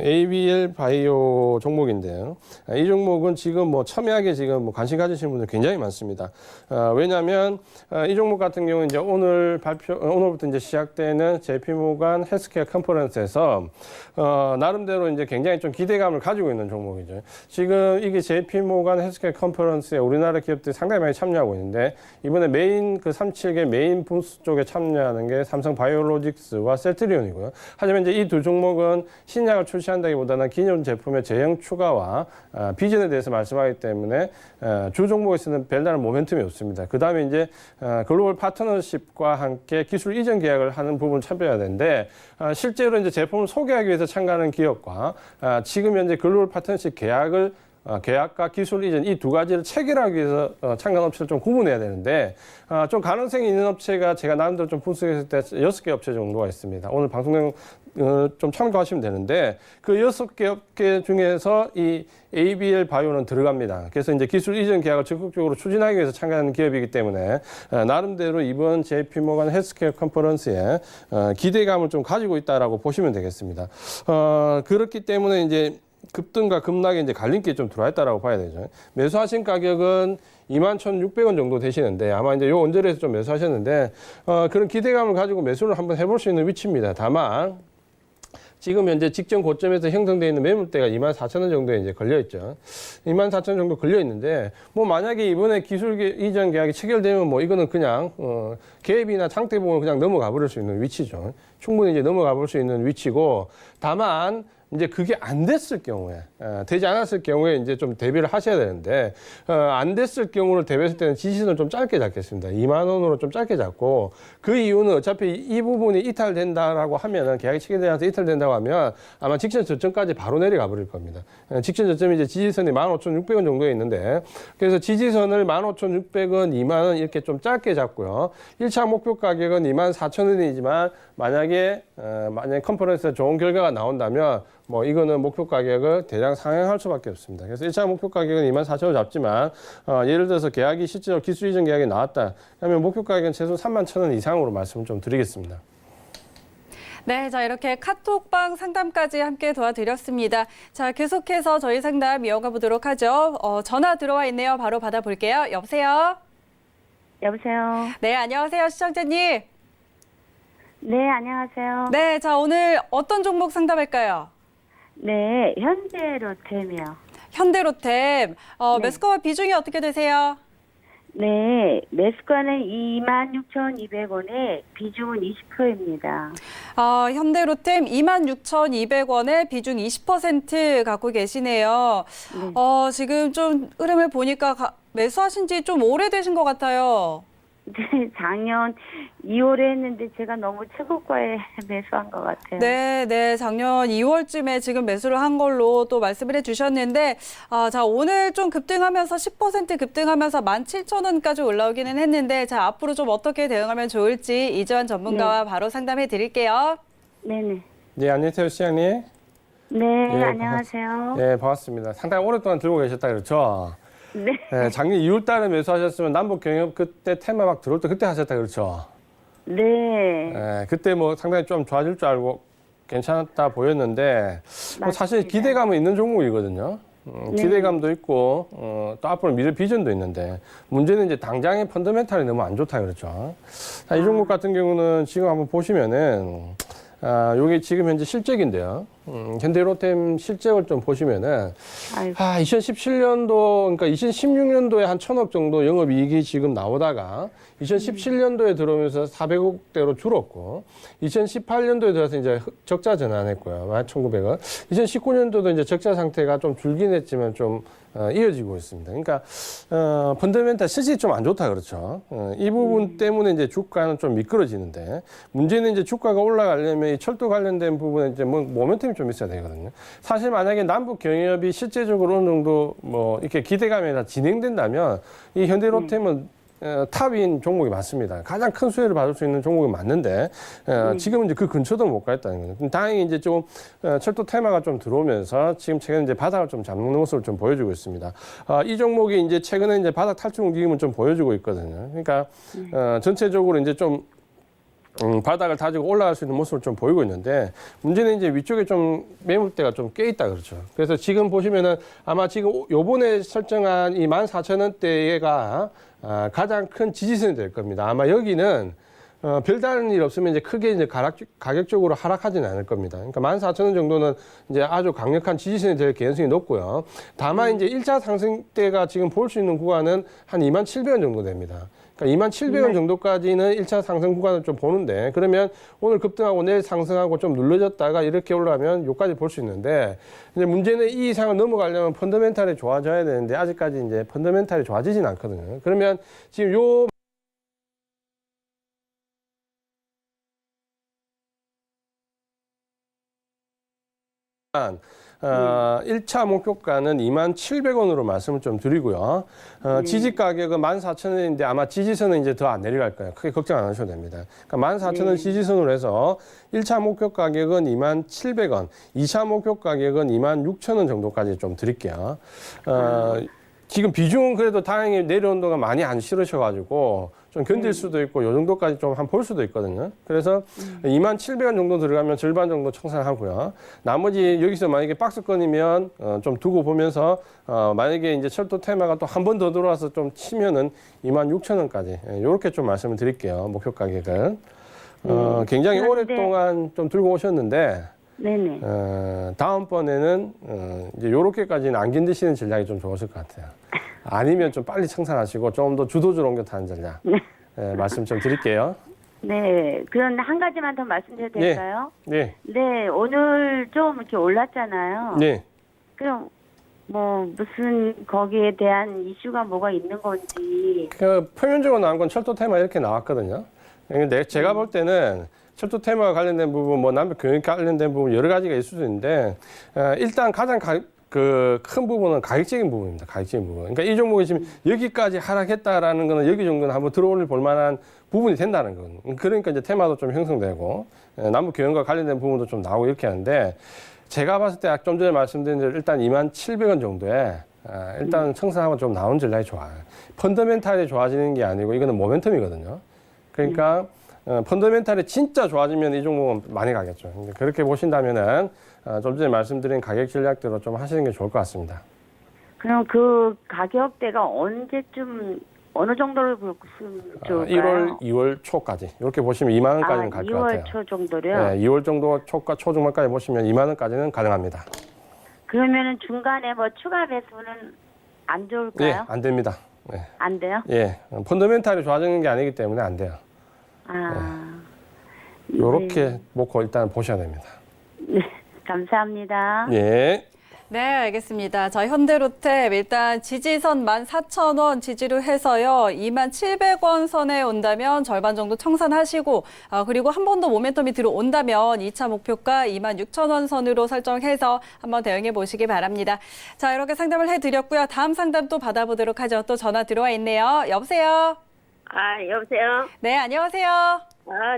[SPEAKER 3] ABL 바이오 종목인데요. 이 종목은 지금 뭐 첨예하게 지금 뭐 관심 가지시는 분들 굉장히 많습니다. 왜냐하면 이 종목 같은 경우는 이제 오늘부터 이제 시작되는 JP모간 헬스케어 컨퍼런스에서 나름대로 이제 굉장히 좀 기대감을 가지고 있는 종목이죠. 지금 이게 JP모간 헬스케어 컨퍼런스에 우리나라 기업들이 상당히 많이 참여하고 있는데 이번에 메인 그 37개 메인 부스 쪽에 참여하는 게 삼성 바이오로직스와 셀트리온이고요. 하지만 이제 이 두 종목은 신약을 출시한다기보다는 기존 제품의 제형 추가와 비전에 대해서 말씀하기 때문에 주 종목에서는 별다른 모멘텀이 없습니다. 그 다음에 이제 글로벌 파트너십과 함께 기술 이전 계약을 하는 부분을 참여해야 되는데 실제로 이제 제품을 소개하기 위해서 참가하는 기업과 지금 현재 글로벌 파트너십 계약과 기술 이전 이 두 가지를 체결하기 위해서 참가한 업체를 좀 구분해야 되는데 좀 가능성이 있는 업체가 제가 나름대로 좀 분석했을 때 6개 업체 정도가 있습니다. 오늘 방송 내용 좀 참고하시면 되는데 그 6개 업계 중에서 이 ABL 바이오는 들어갑니다. 그래서 이제 기술 이전 계약을 적극적으로 추진하기 위해서 참가하는 기업이기 때문에 나름대로 이번 JP모간 헬스케어 컨퍼런스에 기대감을 좀 가지고 있다라고 보시면 되겠습니다. 그렇기 때문에 이제 급등과 급락에 이제 갈림길이 좀 들어와 있다라고 봐야 되죠. 매수하신 가격은 21,600원 정도 되시는데 아마 이제 요 언저리에서 좀 매수하셨는데 그런 기대감을 가지고 매수를 한번 해볼 수 있는 위치입니다. 다만 지금 현재 직전 고점에서 형성되어 있는 매물대가 24,000원 정도에 이제 걸려 있죠. 24,000원 정도 걸려 있는데 뭐 만약에 이번에 기술 이전 계약이 체결되면 뭐 이거는 그냥 갭이나 장대 부분을 그냥 넘어가 버릴 수 있는 위치죠. 충분히 이제 넘어가 볼 수 있는 위치고 다만 이제 그게 안 됐을 경우에, 되지 않았을 경우에 이제 좀 대비를 하셔야 되는데, 안 됐을 경우를 대비했을 때는 지지선을 좀 짧게 잡겠습니다. 2만 원으로 좀 짧게 잡고, 그 이유는 어차피 이 부분이 이탈된다라고 하면은, 계약이 체결되지 않아서 이탈된다고 하면, 아마 직전 저점까지 바로 내려가 버릴 겁니다. 직전 저점이 이제 지지선이 15,600원 정도에 있는데, 그래서 지지선을 15,600원, 2만 원 이렇게 좀 짧게 잡고요. 1차 목표 가격은 24,000원이지만, 만약에 컨퍼런스에서 좋은 결과가 나온다면, 뭐 이거는 목표 가격을 대략 상향할 수밖에 없습니다. 그래서 1차 목표 가격은 24,000원 잡지만 예를 들어서 계약이 실제로 기술 이전 계약이 나왔다 그러면 목표 가격은 최소 31,000원 이상으로 말씀을 좀 드리겠습니다.
[SPEAKER 2] 네, 자 이렇게 카톡방 상담까지 함께 도와드렸습니다. 자 계속해서 저희 상담 이어가 보도록 하죠. 전화 들어와 있네요. 바로 받아볼게요. 여보세요?
[SPEAKER 6] 여보세요.
[SPEAKER 2] 네, 안녕하세요. 시청자님.
[SPEAKER 6] 네, 안녕하세요.
[SPEAKER 2] 네, 자 오늘 어떤 종목 상담할까요?
[SPEAKER 6] 네, 현대로템이요.
[SPEAKER 2] 현대로템.
[SPEAKER 6] 네.
[SPEAKER 2] 매수가와 비중이 어떻게 되세요?
[SPEAKER 6] 네, 매수가는 26,200원에 비중은 20%입니다.
[SPEAKER 2] 현대로템 26,200원에 비중 20% 갖고 계시네요.
[SPEAKER 6] 네.
[SPEAKER 2] 지금 좀 흐름을 보니까 매수하신 지 좀 오래되신 것 같아요.
[SPEAKER 6] 네, 작년 2월에 했는데 제가 너무 최고가에 매수한 것 같아요.
[SPEAKER 2] 네, 작년 2월쯤에 지금 매수를 한 걸로 또 말씀을 해주셨는데, 자, 오늘 좀 급등하면서 10% 급등하면서 17,000원까지 올라오기는 했는데, 자, 앞으로 좀 어떻게 대응하면 좋을지 이주환 전문가와 바로 상담해 드릴게요.
[SPEAKER 6] 네네.
[SPEAKER 3] 네, 안녕하세요, 시장님.
[SPEAKER 6] 네,
[SPEAKER 3] 예,
[SPEAKER 6] 안녕하세요.
[SPEAKER 3] 네, 반갑습니다. 상당히 오랫동안 들고 계셨다 그렇죠?
[SPEAKER 6] 네.
[SPEAKER 3] 네, 작년 2월 달에 매수하셨으면 남북 경협 그때 테마 막 들어올 때 그때 하셨다 그렇죠?
[SPEAKER 6] 네.
[SPEAKER 3] 네, 그때 뭐 상당히 좀 좋아질 줄 알고 괜찮았다 보였는데 뭐 사실
[SPEAKER 6] 맞습니다.
[SPEAKER 3] 기대감은 있는 종목이거든요. 기대감도 있고 또 앞으로 미래 비전도 있는데 문제는 이제 당장의 펀더멘탈이 너무 안 좋다 그렇죠. 자, 이 종목 같은 경우는 지금 한번 보시면은 요게 지금 현재 실적인데요. 현대로템 실적을 좀 보시면은,
[SPEAKER 6] 아이고.
[SPEAKER 3] 2017년도, 그러니까 2016년도에 한 1,000억 정도 영업이익이 지금 나오다가, 2017년도에 들어오면서 400억대로 줄었고, 2018년도에 들어서 이제 적자 전환했고요. 1,900원. 2019년도도 이제 적자 상태가 좀 줄긴 했지만 좀, 이어지고 있습니다. 그러니까, 펀더멘탈 실질이 좀 안 좋다 그렇죠. 이 부분 때문에 이제 주가는 좀 미끄러지는데, 문제는 이제 주가가 올라가려면 이 철도 관련된 부분에 이제 뭐 모멘텀이 좀 있어야 되거든요. 사실 만약에 남북 경협이 실제적으로 어느 정도 뭐 이렇게 기대감이 다 진행된다면 이 현대로템은 탑인 종목이 맞습니다. 가장 큰 수혜를 받을 수 있는 종목이 맞는데 지금은 이제 그 근처도 못 갔다는 거예요. 다행히 이제 좀 철도 테마가 좀 들어오면서 지금 최근에 이제 바닥을 좀 잡는 모습을 좀 보여주고 있습니다. 이 종목이 이제 최근에 이제 바닥 탈출 움직임을 좀 보여주고 있거든요. 그러니까 전체적으로 이제 좀 바닥을 다지고 올라갈 수 있는 모습을 좀 보이고 있는데 문제는 이제 위쪽에 좀 매물대가 좀 껴 있다 그렇죠. 그래서 지금 보시면은 아마 지금 요번에 설정한 이 14,000원대가 가장 큰 지지선이 될 겁니다. 아마 여기는 별다른 일 없으면 이제 크게 이제 가격적으로 하락하지는 않을 겁니다. 그러니까 14,000원 정도는 이제 아주 강력한 지지선이 될 개연성이 높고요. 다만 이제 1차 상승대가 지금 볼 수 있는 구간은 한 27,000원 정도 됩니다. 그러니까 27,000원 정도까지는 1차 상승 구간을 좀 보는데 그러면 오늘 급등하고 내일 상승하고 좀 눌러졌다가 이렇게 올라가면 요까지 볼 수 있는데 이제 문제는 이 이상을 넘어가려면 펀더멘탈이 좋아져야 되는데 아직까지 이제 펀더멘탈이 좋아지진 않거든요. 그러면 지금 요 1차 목표가는 27,000원으로 말씀을 좀 드리고요. 지지 가격은 14,000원인데 아마 지지선은 이제 더 안 내려갈 거예요. 크게 걱정 안 하셔도 됩니다. 그러니까 14,000원 지지선으로 해서 1차 목표 가격은 27,000원, 2차 목표 가격은 26,000원 정도까지 좀 드릴게요. 지금 비중은 그래도 다행히 내려온 동안 많이 안 실으셔가지고 좀 견딜 수도 있고 요 정도까지 좀 한 볼 수도 있거든요. 그래서 27,000원 정도 들어가면 절반 정도 청산하고요. 나머지 여기서 만약에 박스권이면 좀 두고 보면서 만약에 이제 철도 테마가 또 한 번 더 들어와서 좀 치면은 26,000원까지 이렇게 좀 말씀을 드릴게요. 목표 가격은. 굉장히
[SPEAKER 6] 그런데-
[SPEAKER 3] 오랫동안 좀 들고 오셨는데
[SPEAKER 6] 네네.
[SPEAKER 3] 다음번에는 이제 요렇게까지는 안 견디시는 전략이 좀 좋으실 것 같아요. 아니면 좀 빨리 청산하시고 좀 더 주도주로 옮겨 타는 전략. 말씀 좀 드릴게요.
[SPEAKER 6] 네. 그런데 한 가지만 더 말씀드려도
[SPEAKER 3] 네.
[SPEAKER 6] 될까요?
[SPEAKER 3] 네.
[SPEAKER 6] 네. 오늘 좀 이렇게 올랐잖아요.
[SPEAKER 3] 네.
[SPEAKER 6] 그럼 뭐 무슨 거기에 대한 이슈가 뭐가 있는 건지.
[SPEAKER 3] 그 표면적으로 나온 건 철도 테마 이렇게 나왔거든요. 근데 제가 볼 때는 철도 테마와 관련된 부분, 뭐 남북 교육 관련된 부분 여러 가지가 있을 수 있는데 일단 가장 그 큰 부분은 가격적인 부분입니다. 가격적인 부분. 그러니까 이 종목이 지금 여기까지 하락했다라는 거는 여기 정도는 한번 들어올 볼만한 부분이 된다는 건. 그러니까 이제 테마도 좀 형성되고 남북 교역과 관련된 부분도 좀 나오고 이렇게 하는데 제가 봤을 때 좀 전에 말씀드린 대로 일단 27,000원 정도에 일단 청산하고 좀 나온 전략이 좋아요. 펀더멘탈이 좋아지는 게 아니고 이거는 모멘텀이거든요. 그러니까 펀더멘탈이 진짜 좋아지면 이 종목은 많이 가겠죠. 그렇게 보신다면은 좀 전에 말씀드린 가격 전략대로 좀 하시는 게 좋을 것 같습니다.
[SPEAKER 6] 그럼 그 가격대가 언제쯤 어느 정도를 보시면 좋을까요?
[SPEAKER 3] 1월, 2월 초까지 이렇게 보시면 2만 원까지는 갈 것 같아요.
[SPEAKER 6] 2월 초 정도요?
[SPEAKER 3] 네, 2월 정도 초 중반까지 보시면 2만 원까지는 가능합니다.
[SPEAKER 6] 그러면은 중간에 뭐 추가 배수는 안
[SPEAKER 3] 예,
[SPEAKER 6] 좋을까요?
[SPEAKER 3] 안 됩니다. 예,
[SPEAKER 6] 안 돼요?
[SPEAKER 3] 예, 펀더멘탈이 좋아지는 게 아니기 때문에 안 돼요. 이렇게 놓고 일단 보셔야 됩니다.
[SPEAKER 6] 네. 감사합니다.
[SPEAKER 3] 예.
[SPEAKER 2] 네, 알겠습니다. 자, 현대로템 일단 지지선 14,000원 지지로 해서요. 27,000원 선에 온다면 절반 정도 청산하시고 그리고 한 번 더 모멘텀이 들어온다면 2차 목표가 26,000원 선으로 설정해서 한번 대응해 보시기 바랍니다. 자, 이렇게 상담을 해드렸고요. 다음 상담 또 받아보도록 하죠. 또 전화 들어와 있네요. 여보세요?
[SPEAKER 7] 여보세요?
[SPEAKER 2] 네, 안녕하세요.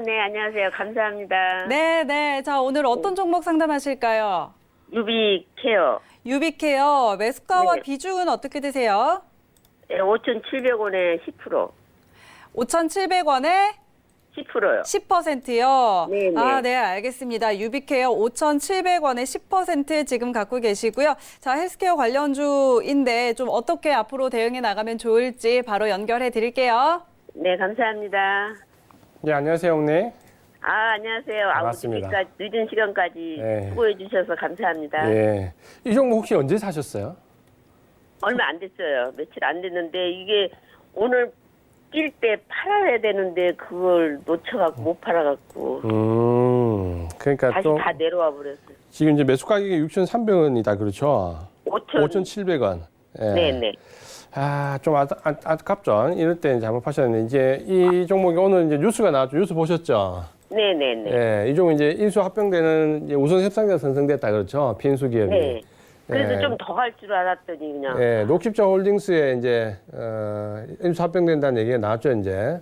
[SPEAKER 7] 네, 안녕하세요. 감사합니다.
[SPEAKER 2] 네, 네. 자, 오늘 어떤 종목 상담하실까요?
[SPEAKER 7] 유비케어.
[SPEAKER 2] 유비케어 매수가와
[SPEAKER 7] 네.
[SPEAKER 2] 비중은 어떻게 되세요?
[SPEAKER 7] 5,700원에 10%.
[SPEAKER 2] 5,700원에
[SPEAKER 7] 10%요.
[SPEAKER 2] 10%요.
[SPEAKER 7] 네, 네.
[SPEAKER 2] 네, 알겠습니다. 유비케어 5,700원에 10% 지금 갖고 계시고요. 자, 헬스케어 관련주인데 좀 어떻게 앞으로 대응해 나가면 좋을지 바로 연결해 드릴게요.
[SPEAKER 7] 네, 감사합니다.
[SPEAKER 3] 예, 안녕하세요, 어머니.
[SPEAKER 7] 안녕하세요.
[SPEAKER 3] 반갑습니다.
[SPEAKER 7] 늦은 시간까지
[SPEAKER 3] 네.
[SPEAKER 7] 수고해 주셔서 감사합니다.
[SPEAKER 3] 예. 이 종목 혹시 언제 사셨어요?
[SPEAKER 7] 얼마 안 됐어요. 며칠 안 됐는데 이게 오늘 뛸 때 팔아야 되는데 그걸 놓쳐갖고 못 팔아갖고
[SPEAKER 3] 그러니까
[SPEAKER 7] 다시
[SPEAKER 3] 또
[SPEAKER 7] 다 내려와 버렸어요.
[SPEAKER 3] 지금 이제 매수 가격이 6,300원이다, 그렇죠?
[SPEAKER 7] 5,700원.
[SPEAKER 3] 5,700원. 예.
[SPEAKER 7] 네네.
[SPEAKER 3] 좀 아깝죠. 이럴 때 이제 한번 파셨는데 이제 이 종목이 오늘 이제 뉴스가 나왔죠. 뉴스 보셨죠?
[SPEAKER 7] 네네네.
[SPEAKER 3] 예, 이 종목 이제 인수 합병되는 이제 우선 협상자 선정됐다, 그렇죠? 피인수 기업이.
[SPEAKER 7] 네. 그래도
[SPEAKER 3] 예.
[SPEAKER 7] 좀 더 갈 줄 알았더니 그냥.
[SPEAKER 3] 예, 녹십자 홀딩스에 이제 인수 합병된다는 얘기가 나왔죠, 이제.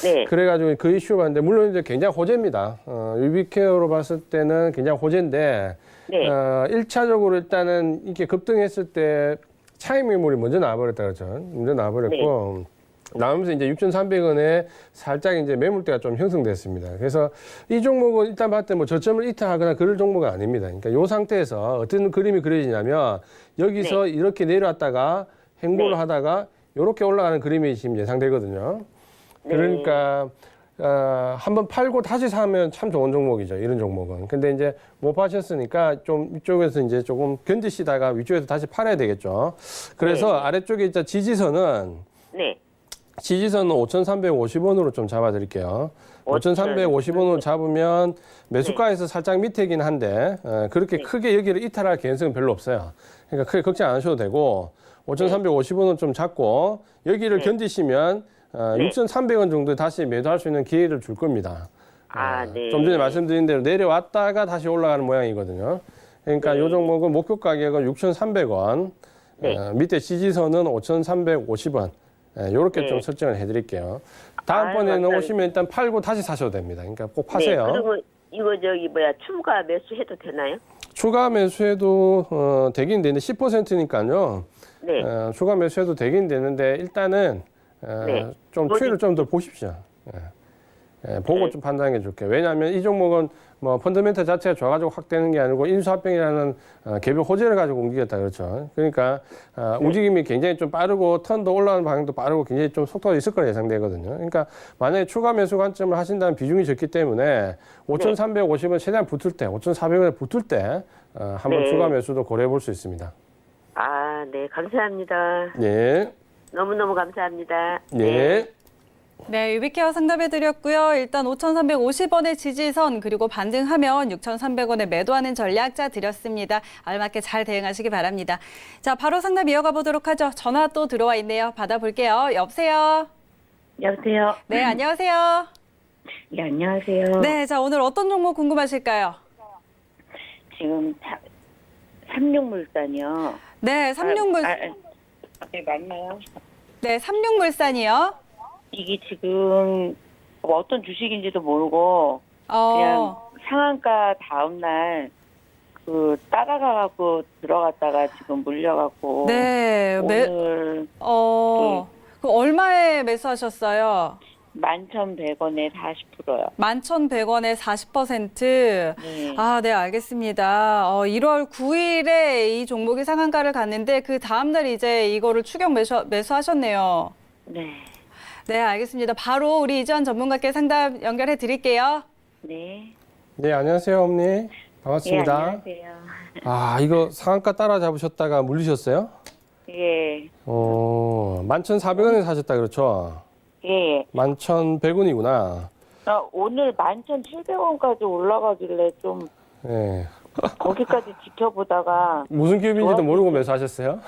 [SPEAKER 7] 네.
[SPEAKER 3] 그래가지고 그 이슈가 있는데 물론 이제 굉장히 호재입니다. 유비케어로 봤을 때는 굉장히 호재인데
[SPEAKER 7] 네.
[SPEAKER 3] 1차적으로 일단은 이렇게 급등했을 때 차익 매물이 먼저 나와버렸다 그렇죠. 먼저 나와버렸고 나오면서 이제 6,300원에 살짝 이제 매물대가 좀 형성됐습니다. 그래서 이 종목은 일단 봤을 때 뭐 저점을 이탈하거나 그럴 종목은 아닙니다. 그러니까 이 상태에서 어떤 그림이 그려지냐면 여기서 이렇게 내려왔다가 횡보를
[SPEAKER 7] 네.
[SPEAKER 3] 하다가 이렇게 올라가는 그림이 지금 예상되거든요.
[SPEAKER 7] 네.
[SPEAKER 3] 그러니까 한번 팔고 다시 사면 참 좋은 종목이죠. 이런 종목은. 근데 이제 못 파셨으니까 좀 위쪽에서 이제 조금 견디시다가 위쪽에서 다시 팔아야 되겠죠. 그래서 아래쪽에 이제 지지선은
[SPEAKER 7] 네.
[SPEAKER 3] 5,350원으로 좀 잡아드릴게요. 5,350원으로 잡으면 매수가에서 살짝 밑이긴 한데 그렇게 크게 여기를 이탈할 개연성은 별로 없어요. 그러니까 크게 걱정 안 하셔도 되고 5,350원은 좀 잡고 여기를 견디시면 6,300원 정도 다시 매도할 수 있는 기회를 줄 겁니다.
[SPEAKER 7] 네.
[SPEAKER 3] 좀 전에 말씀드린 대로 내려왔다가 다시 올라가는 모양이거든요. 그러니까 이 종목은 목표 가격은 6,300원, 밑에 지지선은 5,350원. 이렇게 좀 설정을 해드릴게요. 다음번에는
[SPEAKER 7] 감사합니다.
[SPEAKER 3] 오시면 일단 팔고 다시 사셔도 됩니다. 그러니까 꼭 파세요.
[SPEAKER 7] 네, 그리고 이거 추가 매수해도 되나요?
[SPEAKER 3] 추가 매수해도 되긴 되는데 10%니까요.
[SPEAKER 7] 네.
[SPEAKER 3] 추가 매수해도 되긴 되는데 일단은
[SPEAKER 7] 네.
[SPEAKER 3] 좀 추이를 좀 더 보십시오. 보고 좀 판단하는 게 좋게. 왜냐하면 이 종목은 뭐 펀더멘털 자체가 좋아가지고 확 되는 게 아니고 인수합병이라는 개별 호재를 가지고 움직였다 그렇죠. 그러니까 움직임이 굉장히 좀 빠르고 턴도 올라가는 방향도 빠르고 굉장히 좀 속도가 있을 거라 예상되거든요. 그러니까 만약에 추가 매수 관점을 하신다면 비중이 적기 때문에 5,350원 최대한 붙을 때, 5,400원에 붙을 때 한번 추가 매수도 고려해 볼 수 있습니다.
[SPEAKER 7] 아, 네, 감사합니다.
[SPEAKER 3] 예.
[SPEAKER 7] 너무너무 감사합니다.
[SPEAKER 3] 예.
[SPEAKER 2] 네, 유비케어 상담해드렸고요. 일단 5,350원의 지지선 그리고 반등하면 6,300원에 매도하는 전략자 드렸습니다. 알맞게 잘 대응하시기 바랍니다. 자, 바로 상담 이어가 보도록 하죠. 전화 또 들어와 있네요. 받아볼게요. 여보세요?
[SPEAKER 6] 여보세요.
[SPEAKER 2] 네, 안녕하세요.
[SPEAKER 6] 네, 안녕하세요.
[SPEAKER 2] 네, 자, 오늘 어떤 종목 궁금하실까요?
[SPEAKER 6] 지금 삼육물산이요.
[SPEAKER 2] 네,
[SPEAKER 6] 네, 맞나요?
[SPEAKER 2] 네, 삼육물산이요.
[SPEAKER 6] 이게 지금 어떤 주식인지도 모르고 그냥 상한가 다음날 따라가갖고 들어갔다가 지금 물려갖고
[SPEAKER 2] 네,
[SPEAKER 6] 오늘
[SPEAKER 2] 그 얼마에 매수하셨어요?
[SPEAKER 6] 11,100원에 40%요.
[SPEAKER 2] 11,100원에 40%.
[SPEAKER 6] 네.
[SPEAKER 2] 아, 네, 알겠습니다. 1월 9일에 이 종목이 상한가를 갔는데 그 다음날 이제 이거를 추격 매수하셨네요.
[SPEAKER 6] 네.
[SPEAKER 2] 네, 알겠습니다. 바로 우리 이주환 전문가께 상담 연결해 드릴게요.
[SPEAKER 6] 네.
[SPEAKER 3] 네, 안녕하세요, 어머니. 반갑습니다.
[SPEAKER 6] 네, 안녕하세요.
[SPEAKER 3] 아, 이거 상한가 따라잡으셨다가 물리셨어요?
[SPEAKER 6] 예.
[SPEAKER 3] 11,400원에 사셨다 그렇죠?
[SPEAKER 6] 예.
[SPEAKER 3] 11,100원이구나.
[SPEAKER 6] 오늘 11,700원까지 올라가길래 좀
[SPEAKER 3] 예.
[SPEAKER 6] 거기까지 지켜보다가
[SPEAKER 3] 무슨 기업인지도 모르고 매수하셨어요?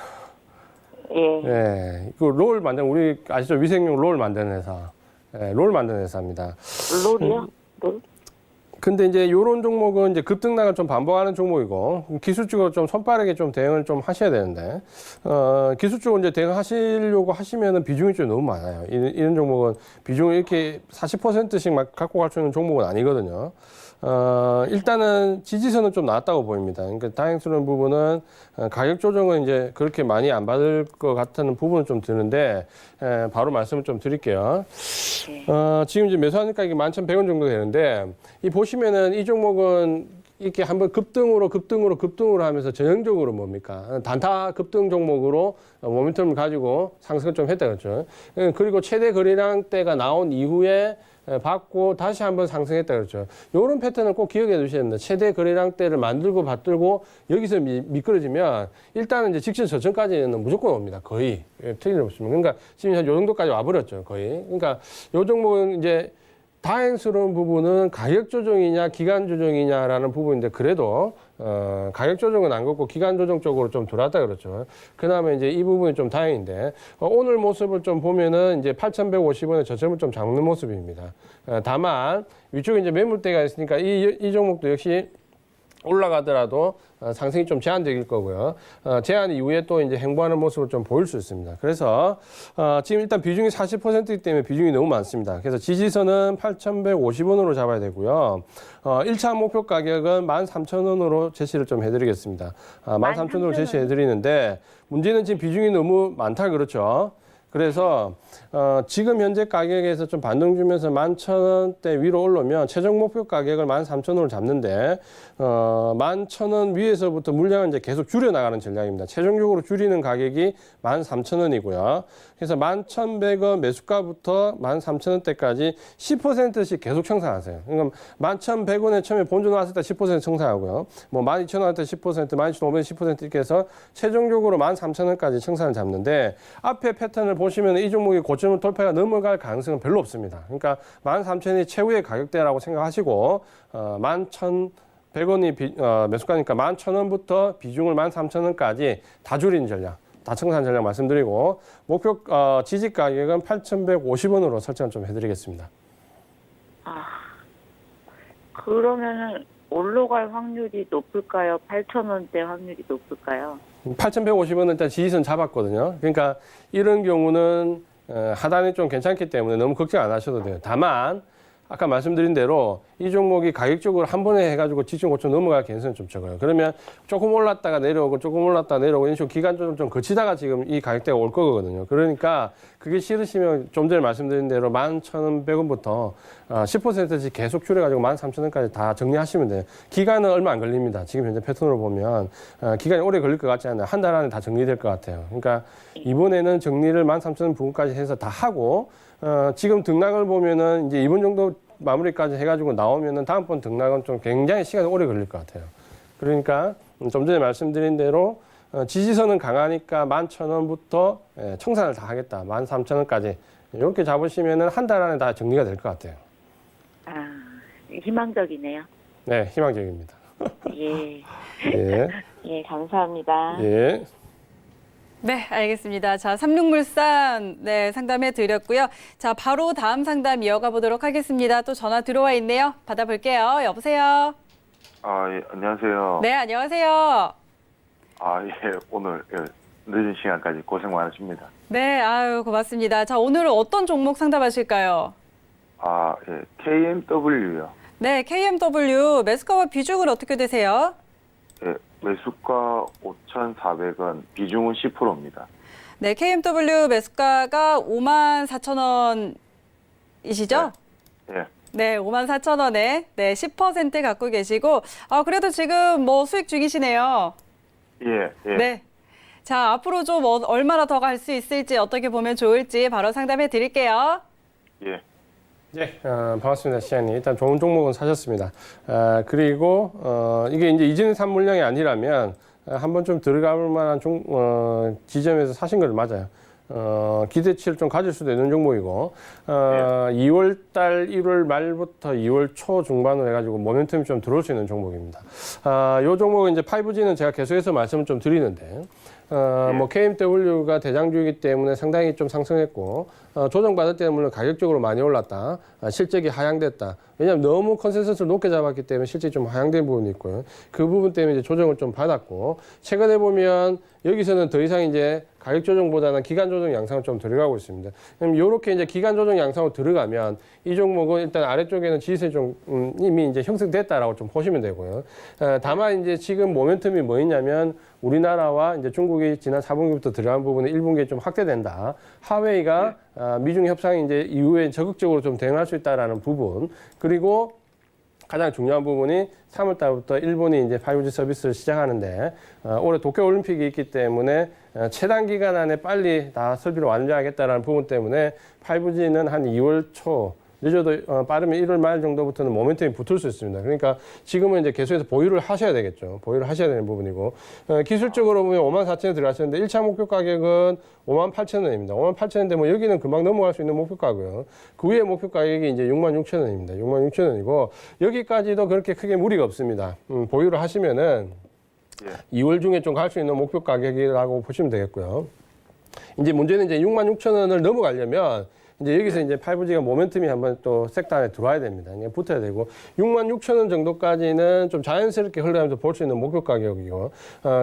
[SPEAKER 6] 예.
[SPEAKER 3] 예. 롤 만드는, 우리 아시죠? 위생용 롤 만드는 회사. 예, 롤 만드는 회사입니다.
[SPEAKER 6] 롤이요? 롤?
[SPEAKER 3] 근데 이제 요런 종목은 이제 급등락을 좀 반복하는 종목이고, 기술적으로 좀 손빠르게 좀 대응을 좀 하셔야 되는데, 기술적으로 이제 대응하시려고 하시면은 비중이 좀 너무 많아요. 이런 종목은 비중을 이렇게 40%씩 막 갖고 갈 수 있는 종목은 아니거든요. 일단은 지지선은 좀 나왔다고 보입니다. 그러니까 다행스러운 부분은 가격 조정은 이제 그렇게 많이 안 받을 것 같다는 부분은 좀 드는데, 바로 말씀을 좀 드릴게요. 지금 이제 매수하니까 이게 11,100원 정도 되는데, 이 보시면은 이 종목은 이렇게 한번 급등으로 하면서 전형적으로 뭡니까? 단타 급등 종목으로 모멘텀을 가지고 상승을 좀 했다 그렇죠. 그리고 최대 거래량대가 나온 이후에 받고 다시 한번 상승했다 그렇죠. 이런 패턴을 꼭 기억해 두셔야 됩니다. 최대 거래량대를 만들고 받들고 여기서 미끄러지면 일단은 이제 직전 저점까지는 무조건 옵니다. 거의 틀림없습니다. 그러니까 지금 한 요 정도까지 와버렸죠. 거의. 그러니까 요 종목은 이제 다행스러운 부분은 가격 조정이냐 기간 조정이냐라는 부분인데 그래도 가격 조정은 안 걷고 기간 조정 쪽으로 좀 들어왔다 그렇죠. 그나마 이제 이 부분이 좀 다행인데 오늘 모습을 좀 보면은 이제 8,150원의 저점을 좀 잡는 모습입니다. 다만 위쪽에 이제 매물대가 있으니까 이 종목도 역시 올라가더라도 상승이 좀 제한적일 거고요. 제한 이후에 또 이제 행보하는 모습을 좀 보일 수 있습니다. 그래서 지금 일단 비중이 40%이기 때문에 비중이 너무 많습니다. 그래서 지지선은 8,150원으로 잡아야 되고요. 1차 목표 가격은 13,000원으로 제시를 좀 해드리겠습니다. 13,000원으로 제시해드리는데 문제는 지금 비중이 너무 많다 그렇죠. 그래서 지금 현재 가격에서 좀 반등 주면서 11,000원대 위로 올라오면 최종 목표 가격을 13,000원을 잡는데 11,000원 위에서부터 물량을 이제 계속 줄여나가는 전략입니다. 최종적으로 줄이는 가격이 13,000원이고요. 그래서 11,100원 매수가부터 13,000원대까지 10%씩 계속 청산하세요. 그러니까 11,100원에 처음에 본전 나왔을 때 10% 청산하고요. 뭐 12,000원할 때 10%, 12,500원 10% 이렇게 해서 최종적으로 13,000원까지 청산을 잡는데 앞에 패턴을 보시면 이 종목이 고점 돌파가 넘어갈 가능성은 별로 없습니다. 그러니까 13,000원이 최후의 가격대라고 생각하시고 11,100원이 매수가니까 11,000원부터 비중을 13,000원까지 다 줄이는 전략, 다 청산 전략 말씀드리고 목표 지지 가격은 8,150원으로 설정 좀 해드리겠습니다.
[SPEAKER 6] 그러면은 올라갈 확률이 높을까요? 8,000원대 확률이 높을까요?
[SPEAKER 3] 8,150원은 일단 지지선 잡았거든요. 그러니까 이런 경우는 하단이 좀 괜찮기 때문에 너무 걱정 안 하셔도 돼요. 다만 아까 말씀드린 대로 이 종목이 가격적으로 한 번에 해가지고 지지선 고점 넘어갈 가능성이 좀 적어요. 그러면 조금 올랐다가 내려오고 조금 올랐다가 내려오고 이런 식으로 기간적으로 좀 거치다가 지금 이 가격대가 올 거거든요. 그러니까 그게 싫으시면 좀 전에 말씀드린 대로 11,100원부터 10%씩 계속 줄여가지고 13,000원까지 다 정리하시면 돼요. 기간은 얼마 안 걸립니다. 지금 현재 패턴으로 보면 기간이 오래 걸릴 것 같지 않아요. 한 달 안에 다 정리될 것 같아요. 그러니까 이번에는 정리를 13,000원 부분까지 해서 다 하고 지금 등락을 보면은 이제 이번 정도 마무리까지 해가지고 나오면은 다음번 등락은 좀 굉장히 시간이 오래 걸릴 것 같아요. 그러니까 좀 전에 말씀드린 대로 지지선은 강하니까 11,000원부터 청산을 다 하겠다. 13,000원까지 이렇게 잡으시면은 한 달 안에 다 정리가 될 것 같아요.
[SPEAKER 6] 아, 희망적이네요.
[SPEAKER 3] 네, 희망적입니다.
[SPEAKER 6] 예.
[SPEAKER 3] 예,
[SPEAKER 6] 예, 감사합니다.
[SPEAKER 3] 예.
[SPEAKER 2] 네, 알겠습니다. 자, 삼육물산 네, 상담해 드렸고요. 자, 바로 다음 상담 이어가 보도록 하겠습니다. 또 전화 들어와 있네요. 받아볼게요. 여보세요.
[SPEAKER 8] 예, 안녕하세요.
[SPEAKER 2] 네, 안녕하세요.
[SPEAKER 8] 예, 오늘 늦은 시간까지 고생 많으십니다.
[SPEAKER 2] 네, 아유, 고맙습니다. 자, 오늘은 어떤 종목 상담하실까요?
[SPEAKER 8] 예, KMW요.
[SPEAKER 2] 네, KMW 매수가와 비중은 어떻게 되세요?
[SPEAKER 8] 예, 매수가 5,400원, 비중은 10%입니다.
[SPEAKER 2] 네, KMW 매수가가 54,000원이시죠?
[SPEAKER 8] 예,
[SPEAKER 2] 네, 54,000원에 네, 10% 갖고 계시고 그래도 지금 뭐 수익 중이시네요.
[SPEAKER 8] 예.
[SPEAKER 2] 네. 자, 앞으로 좀 얼마나 더 갈 수 있을지 어떻게 보면 좋을지 바로 상담해 드릴게요.
[SPEAKER 8] 예.
[SPEAKER 3] 네, 반갑습니다. 시장님. 일단 좋은 종목은 사셨습니다. 그리고, 이게 이제 이전에 산 물량이 아니라면, 한번 좀 들어가 볼 만한 지점에서 사신 걸 맞아요. 기대치를 좀 가질 수도 있는 종목이고, 2월 달 1월 말부터 2월 초 중반으로 해가지고 모멘텀이 좀 들어올 수 있는 종목입니다. 요 종목은 이제 5G는 제가 계속해서 말씀을 좀 드리는데, 뭐 KMW가 대장주이기 때문에 상당히 좀 상승했고 조정받을 때는 물론 가격적으로 많이 올랐다. 실적이 하향됐다. 왜냐하면 너무 컨센서스를 높게 잡았기 때문에 실적이 좀 하향된 부분이 있고요. 그 부분 때문에 이제 조정을 좀 받았고 최근에 보면 여기서는 더 이상 이제 가격 조정보다는 기간 조정 양상을 좀 들어가고 있습니다. 그럼 이렇게 이제 기간 조정 양상으로 들어가면 이 종목은 일단 아래쪽에는 지지선이 좀 이미 이제 형성됐다라고 좀 보시면 되고요. 다만 이제 지금 모멘텀이 뭐 있냐면 우리나라와 이제 중국이 지난 4분기부터 들어간 부분에 1분기에 좀 확대된다. 하웨이가 미중 협상이 이제 이후에 적극적으로 좀 대응할 수 있다라는 부분. 그리고 가장 중요한 부분이 3월 달부터 일본이 이제 5G 서비스를 시작하는데 올해 도쿄 올림픽이 있기 때문에 최단 기간 안에 빨리 다 설비를 완료하겠다라는 부분 때문에 5G는 한 2월 초 늦어도 빠르면 1월 말 정도부터는 모멘텀이 붙을 수 있습니다. 그러니까 지금은 이제 계속해서 보유를 하셔야 되겠죠. 보유를 하셔야 되는 부분이고 기술적으로 보면 54,000원에 들어가셨는데 1차 목표 가격은 58,000원입니다. 58,000원인데 뭐 여기는 금방 넘어갈 수 있는 목표 가고요. 그 위에 목표 가격이 이제 66,000원입니다. 66,000원이고 여기까지도 그렇게 크게 무리가 없습니다. 보유를 하시면은 2월 중에 좀 갈 수 있는 목표 가격이라고 보시면 되겠고요. 이제 문제는 이제 66,000원을 넘어가려면 이제 여기서 이제 5G가 모멘텀이 한번 또 섹터 안에 들어와야 됩니다. 그냥 붙어야 되고 66,000원 정도까지는 좀 자연스럽게 흘러가면서 볼 수 있는 목표 가격이고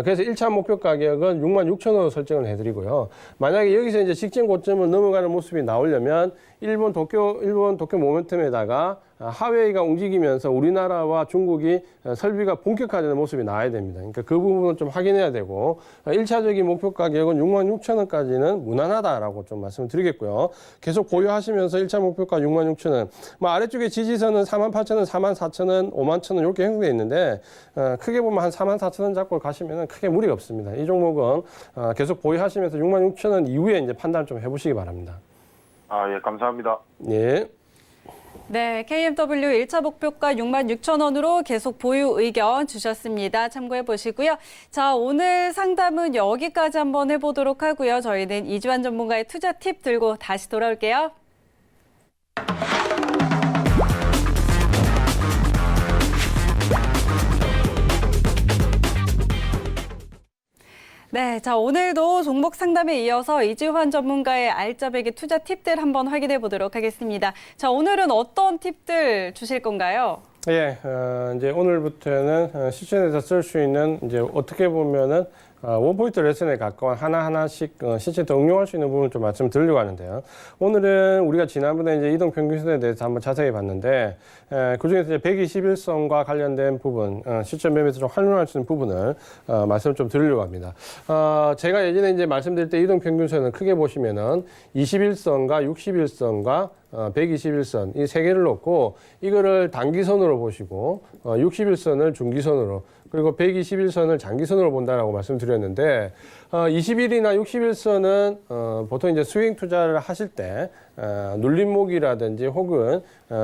[SPEAKER 3] 그래서 1차 목표 가격은 66,000원으로 설정을 해드리고요. 만약에 여기서 이제 직전 고점을 넘어가는 모습이 나오려면 일본 도쿄 모멘텀에다가 하웨이가 움직이면서 우리나라와 중국이 설비가 본격화되는 모습이 나와야 됩니다. 그러니까 그 부분은 좀 확인해야 되고 1차적인 목표 가격은 66,000원까지는 무난하다라고 좀 말씀을 드리겠고요. 계속 보유하시면서 1차 목표가 66,000원. 뭐 아래쪽에 지지선은 48,000원, 44,000원, 51,000원 이렇게 형성되어 있는데 크게 보면 한 44,000원 잡고 가시면 크게 무리가 없습니다. 이 종목은 계속 보유하시면서 66,000원 이후에 이제 판단을 좀 해보시기 바랍니다.
[SPEAKER 8] 예, 감사합니다.
[SPEAKER 3] 예.
[SPEAKER 2] 네, KMW 1차 목표가 66,000원으로 계속 보유 의견 주셨습니다. 참고해 보시고요. 자, 오늘 상담은 여기까지 한번 해보도록 하고요. 저희는 이주환 전문가의 투자 팁 들고 다시 돌아올게요. 네, 자, 오늘도 종목 상담에 이어서 이주환 전문가의 알짜배기 투자 팁들 한번 확인해 보도록 하겠습니다. 자, 오늘은 어떤 팁들 주실 건가요?
[SPEAKER 3] 예, 이제 오늘부터는 실전에서 쓸 수 있는 이제 어떻게 보면은 원포인트 레슨에 가까운 하나하나씩 실제로 응용할 수 있는 부분을 좀 말씀드리려고 하는데요. 오늘은 우리가 지난번에 이제 이동평균선에 대해서 한번 자세히 봤는데, 그중에서 이제 121선과 관련된 부분, 실전 매매에서 좀 활용할 수 있는 부분을 말씀을 좀 드리려고 합니다. 제가 예전에 이제 말씀드릴 때 이동평균선은 크게 보시면은 21선과 61선과 121선 이 세 개를 놓고 이거를 단기선으로 보시고 61선을 중기선으로 그리고 121선을 장기선으로 본다라고 말씀드렸는데 21이나 61선은 보통 이제 스윙 투자를 하실 때 눌림목이라든지 혹은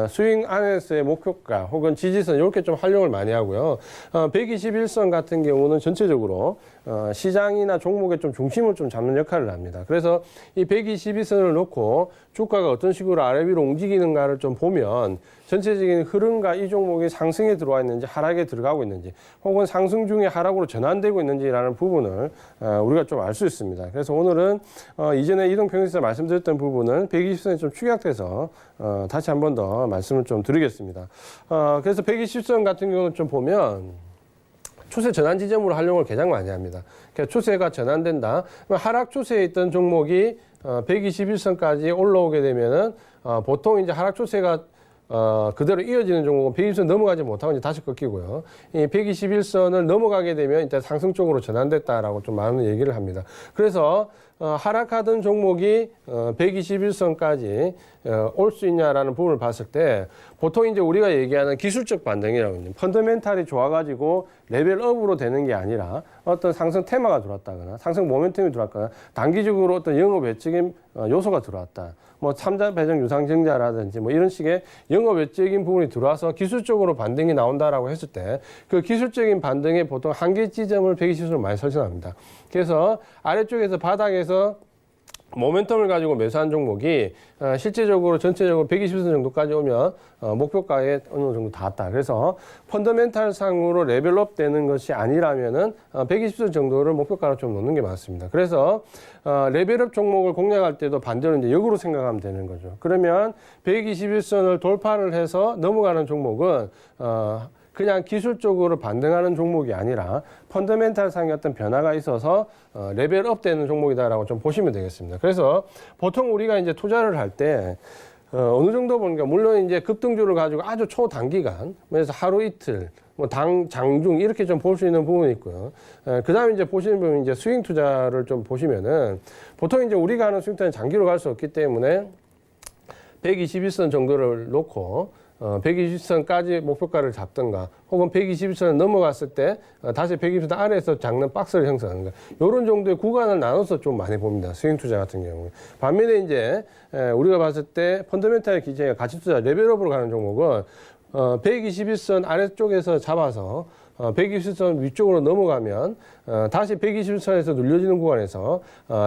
[SPEAKER 3] 스윙 안에서의 목표가 혹은 지지선 이렇게 좀 활용을 많이 하고요. 121선 같은 경우는 전체적으로 시장이나 종목의 좀 중심을 좀 잡는 역할을 합니다. 그래서 이 122선을 놓고 주가가 어떤 식으로 아래 위로 움직이는가를 좀 보면 전체적인 흐름과 이 종목이 상승에 들어와 있는지 하락에 들어가고 있는지 혹은 상승 중에 하락으로 전환되고 있는지라는 부분을 우리가 좀 알 수 있습니다. 그래서 오늘은 이전에 이동평균선에서 말씀드렸던 부분은 120선이 좀 축약돼서 다시 한 번 더 말씀을 좀 드리겠습니다. 그래서 120선 같은 경우는 좀 보면 추세 전환 지점으로 활용을 가장 많이 합니다. 그러니까 추세가 전환된다. 하락 추세에 있던 종목이 121선까지 올라오게 되면은 보통 이제 하락 추세가 그대로 이어지는 종목은 120선 넘어가지 못하고 이제 다시 꺾이고요. 이 121선을 넘어가게 되면 일단 상승 쪽으로 전환됐다라고 좀 많은 얘기를 합니다. 그래서 하락하던 종목이 121선까지 올 수 있냐라는 부분을 봤을 때 보통 이제 우리가 얘기하는 기술적 반등이라고 있는 펀더멘탈이 좋아가지고 레벨업으로 되는 게 아니라 어떤 상승 테마가 들어왔다거나 상승 모멘텀이 들어왔거나 단기적으로 어떤 영업 외적인 요소가 들어왔다. 뭐 참자 배정 유상증자라든지 뭐 이런 식의 영업 외적인 부분이 들어와서 기술적으로 반등이 나온다라고 했을 때 그 기술적인 반등의 보통 한계 지점을 120선으로 많이 설정합니다. 그래서 아래쪽에서 바닥에서 모멘텀을 가지고 매수한 종목이 실제적으로 전체적으로 120선 정도까지 오면 목표가에 어느 정도 닿았다. 그래서 펀더멘탈 상으로 레벨업 되는 것이 아니라면은 120선 정도를 목표가로 좀 놓는 게 맞습니다. 그래서 레벨업 종목을 공략할 때도 반대로 이제 역으로 생각하면 되는 거죠. 그러면 121선을 돌파를 해서 넘어가는 종목은 그냥 기술적으로 반등하는 종목이 아니라 펀더멘탈 상의 어떤 변화가 있어서 레벨업 되는 종목이다라고 좀 보시면 되겠습니다. 그래서 보통 우리가 이제 투자를 할 때 어느 정도 보니까 물론 이제 급등주를 가지고 아주 초단기간, 그래서 하루 이틀, 뭐 장중 이렇게 좀 볼 수 있는 부분이 있고요. 그 다음에 이제 보시는 부분 이제 스윙 투자를 좀 보시면은 보통 이제 우리가 하는 스윙 투자는 장기로 갈 수 없기 때문에 121선 정도를 놓고 120선까지 목표가를 잡든가 혹은 121선을 넘어갔을 때 다시 120선 아래에서 작는 박스를 형성하는 거 이런 정도의 구간을 나눠서 좀 많이 봅니다. 스윙 투자 같은 경우에. 반면에 이제 우리가 봤을 때 펀더멘탈 기준의 가치 투자 레벨업으로 가는 종목은 121선 아래쪽에서 잡아서 120선 위쪽으로 넘어가면 다시 120선에서 눌려지는 구간에서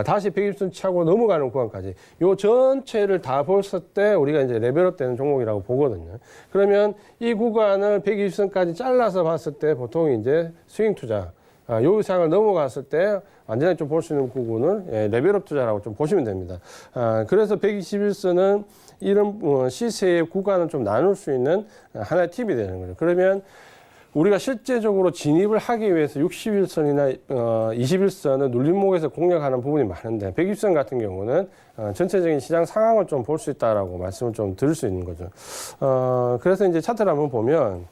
[SPEAKER 3] 다시 120선 차고 넘어가는 구간까지 요 전체를 다 봤을 때 우리가 이제 레벨업 되는 종목이라고 보거든요. 그러면 이 구간을 120선까지 잘라서 봤을 때 보통 이제 스윙 투자 요 이상을 넘어갔을 때 완전히 좀 볼 수 있는 부분을 레벨업 투자라고 좀 보시면 됩니다. 그래서 121선은 이런 시세의 구간을 좀 나눌 수 있는 하나의 팁이 되는 거죠. 그러면 우리가 실제적으로 진입을 하기 위해서 61선이나 21선을 눌림목에서 공략하는 부분이 많은데 120선 같은 경우는 전체적인 시장 상황을 좀 볼 수 있다라고 말씀을 좀 드릴 수 있는 거죠. 그래서 이제 차트를 한번 보면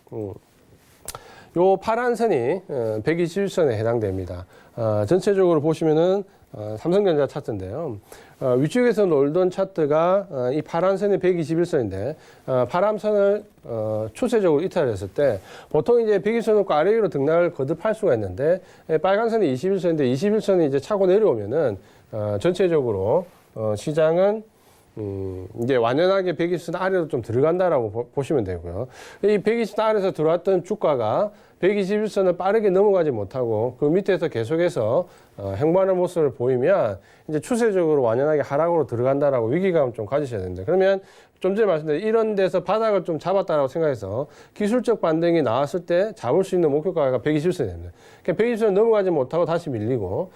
[SPEAKER 3] 요 파란 선이 121선에 해당됩니다. 전체적으로 보시면은 삼성전자 차트인데요. 위쪽에서 놀던 차트가 이 파란 선이 121선인데 파란 선을 추세적으로 이탈했을 때 보통 이제 120선 놓고 아래 위로 등락을 거듭할 수가 있는데 빨간 선이 21선인데 21선이 이제 차고 내려오면은 전체적으로 시장은 이제 완연하게 120선 아래로 좀 들어간다라고 보시면 되고요. 이 120선 아래에서 들어왔던 주가가 121선을 빠르게 넘어가지 못하고 그 밑에서 계속해서 행보하는 모습을 보이면 이제 추세적으로 완연하게 하락으로 들어간다라고 위기감을 좀 가지셔야 됩니다. 그러면 좀 전에 말씀드린 이런 데서 바닥을 좀 잡았다라고 생각해서 기술적 반등이 나왔을 때 잡을 수 있는 목표가가 120선이 됩니다. 그러니까 120선을 넘어가지 못하고 다시 밀리고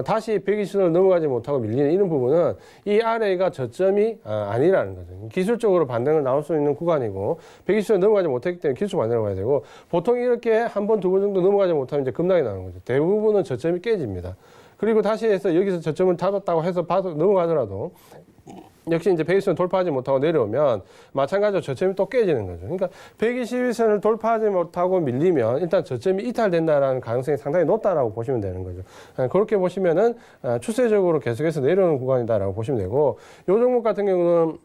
[SPEAKER 3] 다시 120선을 넘어가지 못하고 밀리는 이런 부분은 이 아래가 저점이 아니라는 거죠. 기술적으로 반등을 나올 수 있는 구간이고 120선을 넘어가지 못했기 때문에 기술 반등을 봐야 되고 보통 이렇게 한 번, 두 번 정도 넘어가지 못하면 이제 급락이 나는 거죠. 대부분은 저점이 깨집니다. 그리고 다시 해서 여기서 저점을 잡았다고 해서 넘어가더라도 역시 이제 120선 돌파하지 못하고 내려오면 마찬가지로 저점이 또 깨지는 거죠. 그러니까 121선을 돌파하지 못하고 밀리면 일단 저점이 이탈된다라는 가능성이 상당히 높다라고 보시면 되는 거죠. 그렇게 보시면은 추세적으로 계속해서 내려오는 구간이다라고 보시면 되고 요 종목 같은 경우는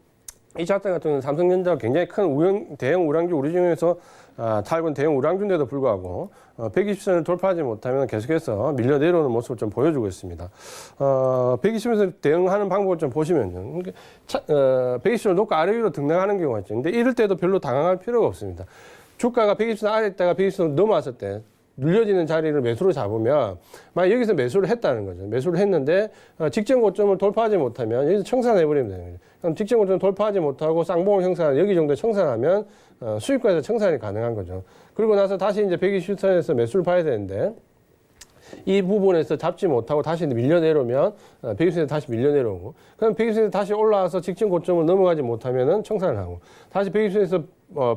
[SPEAKER 3] 이 차트 같은 경우는 삼성전자가 굉장히 큰 대형 우량주 우리 중에서 탈군 대형 우량주인데도 불구하고 120선을 돌파하지 못하면 계속해서 밀려 내려오는 모습을 좀 보여주고 있습니다. 120선을 대응하는 방법을 좀 보시면요. 120선을 놓고 아래 위로 등락하는 경우가 있죠. 근데 이럴 때도 별로 당황할 필요가 없습니다. 주가가 120선 아래 있다가 120선 넘어왔을 때 눌려지는 자리를 매수로 잡으면 만약 여기서 매수를 했다는 거죠. 매수를 했는데 직전 고점을 돌파하지 못하면 여기서 청산해버리면 되는 거죠. 그럼 직전 고점을 돌파하지 못하고 쌍봉을 형성하는 여기 정도 청산하면 수익권에서 청산이 가능한 거죠. 그리고 나서 다시 이제 120선에서 매수를 봐야 되는데 이 부분에서 잡지 못하고 다시 밀려 내려오면 120선에서 다시 밀려 내려오고 그럼 120선에서 다시 올라와서 직전 고점을 넘어가지 못하면은 청산을 하고 다시 120선에서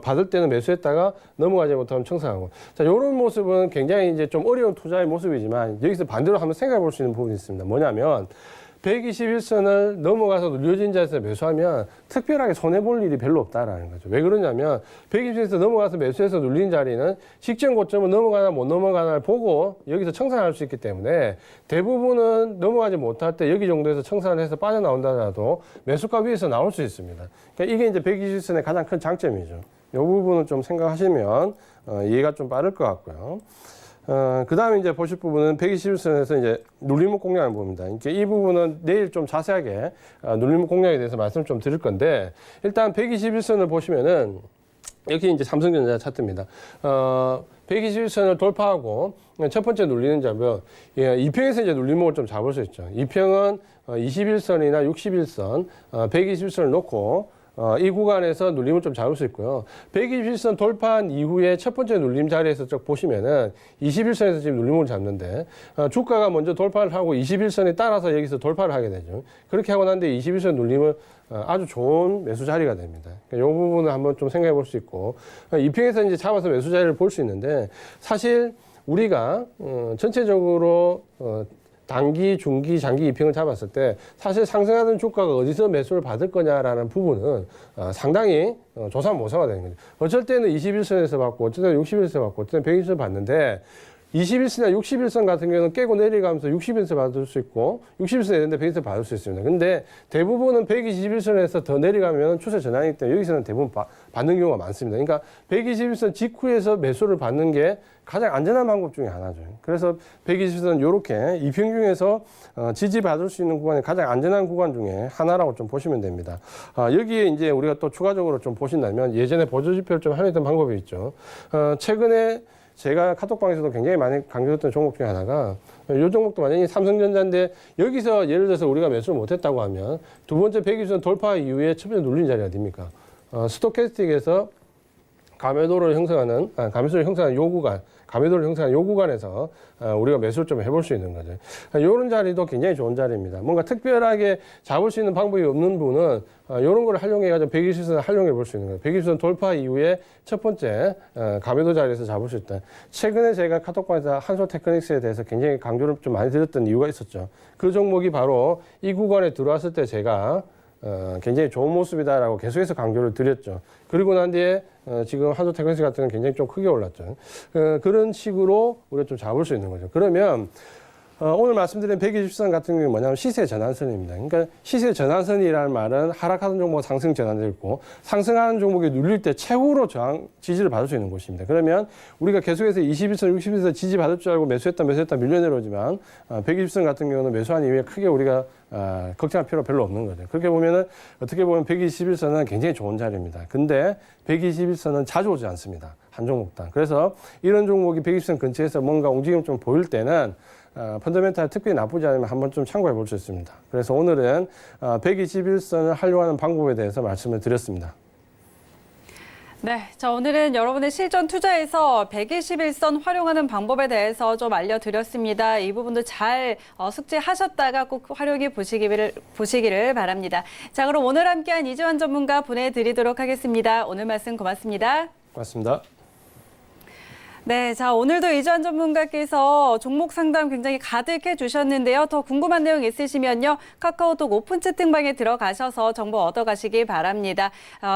[SPEAKER 3] 받을 때는 매수했다가 넘어가지 못하면 청산하고 자 이런 모습은 굉장히 이제 좀 어려운 투자의 모습이지만 여기서 반대로 한번 생각해 볼 수 있는 부분이 있습니다. 뭐냐면 121선을 넘어가서 눌려진 자리에서 매수하면 특별하게 손해볼 일이 별로 없다라는 거죠. 왜 그러냐면 120선에서 넘어가서 매수해서 눌린 자리는 직전 고점을 넘어가나 못 넘어가나를 보고 여기서 청산할 수 있기 때문에 대부분은 넘어가지 못할 때 여기 정도에서 청산을 해서 빠져나온다라도 매수가 위에서 나올 수 있습니다. 그러니까 이게 이제 120선의 가장 큰 장점이죠. 이 부분을 좀 생각하시면 이해가 좀 빠를 것 같고요. 그 다음에 이제 보실 부분은 121선에서 이제 눌림목 공략을 봅니다. 이제 이 부분은 내일 좀 자세하게 눌림목 공략에 대해서 말씀 좀 드릴 건데, 일단 121선을 보시면은, 여기 이제 삼성전자 차트입니다. 121선을 돌파하고 첫 번째 눌리는 자면, 2평에서 이제 눌림목을 좀 잡을 수 있죠. 2평은 21선이나 61선, 121선을 놓고, 이 구간에서 눌림을 좀 잡을 수 있고요. 121선 돌파한 이후에 첫 번째 눌림 자리에서 쭉 보시면은 21선에서 지금 눌림을 잡는데 주가가 먼저 돌파를 하고 21선에 따라서 여기서 돌파를 하게 되죠. 그렇게 하고 난 뒤에 21선 눌림은 아주 좋은 매수 자리가 됩니다. 그러니까 이 부분을 한번 좀 생각해 볼 수 있고 2평에서 이제 잡아서 매수 자리를 볼 수 있는데 사실 우리가 전체적으로 단기, 중기, 장기 2평을 잡았을 때 사실 상승하는 주가가 어디서 매수를 받을 거냐라는 부분은 상당히 조삼모사가 되는 거죠. 어쩔 때는 21선에서 받고 어쩔 때는 61선에서 받고 어쩔 때는 120선을 받는데 21선이나 61선 같은 경우는 깨고 내려가면서 60일선 받을 수 있고 60일선 내는데 120선 받을 수 있습니다. 근데 대부분은 121선에서 더 내려가면 추세 전환이기 때문에 여기서는 대부분 받는 경우가 많습니다. 그러니까 121선 직후에서 매수를 받는 게 가장 안전한 방법 중에 하나죠. 그래서 120선 이렇게 이평 중에서 지지받을 수 있는 구간이 가장 안전한 구간 중에 하나라고 좀 보시면 됩니다. 여기에 이제 우리가 또 추가적으로 좀 보신다면 예전에 보조지표를 좀 활용했던 방법이 있죠. 최근에 제가 카톡방에서도 굉장히 많이 강조했던 종목 중에 하나가 이 종목도 만약에 삼성전자인데 여기서 예를 들어서 우리가 매수를 못했다고 하면 두 번째 120선 돌파 이후에 첫 번째 눌린 자리가 어딥니까? 스토캐스틱에서 가매도를 형성하는 요 구간, 가매도를 형성하는 요 구간에서 우리가 매수를 좀 해볼 수 있는 거죠. 이런 자리도 굉장히 좋은 자리입니다. 뭔가 특별하게 잡을 수 있는 방법이 없는 분은 이런 걸 활용해가지고 120선을 활용해 볼 수 있는 거예요. 120선 돌파 이후에 첫 번째 가매도 자리에서 잡을 수 있다. 최근에 제가 카톡방에서 한솔테크닉스에 대해서 굉장히 강조를 좀 많이 드렸던 이유가 있었죠. 그 종목이 바로 이 구간에 들어왔을 때 제가 굉장히 좋은 모습이다라고 계속해서 강조를 드렸죠. 그리고 난 뒤에 지금 한솔테크닉스 같은 건 굉장히 좀 크게 올랐죠. 그런 식으로 우리가 좀 잡을 수 있는 거죠. 그러면 오늘 말씀드린 120선 같은 경우는 뭐냐면 시세 전환선입니다. 그러니까 시세 전환선이라는 말은 하락하는 종목은 상승 전환되어 있고 상승하는 종목이 눌릴 때 최후로 지지를 받을 수 있는 곳입니다. 그러면 우리가 계속해서 21선, 60선에서 지지 받을 줄 알고 매수했다 밀려 내려오지만 120선 같은 경우는 매수한 이후에 크게 우리가 걱정할 필요가 별로 없는 거죠. 그렇게 보면은 어떻게 보면 121선은 굉장히 좋은 자리입니다. 근데 121선은 자주 오지 않습니다. 한 종목당. 그래서 이런 종목이 120선 근처에서 뭔가 움직임 좀 보일 때는 펀더멘탈 특별히 나쁘지 않으면 한번 좀 참고해 볼 수 있습니다. 그래서 오늘은 121선을 활용하는 방법에 대해서 말씀을 드렸습니다.
[SPEAKER 2] 네, 자 오늘은 여러분의 실전 투자에서 121선 활용하는 방법에 대해서 좀 알려드렸습니다. 이 부분도 잘 숙지하셨다가 꼭 활용해 보시기를 바랍니다. 자, 그럼 오늘 함께한 이주환 전문가 보내드리도록 하겠습니다. 오늘 말씀 고맙습니다.
[SPEAKER 3] 고맙습니다.
[SPEAKER 2] 네, 자 오늘도 이주환 전문가께서 종목 상담 굉장히 가득해 주셨는데요. 더 궁금한 내용 있으시면요. 카카오톡 오픈 채팅방에 들어가셔서 정보 얻어가시기 바랍니다.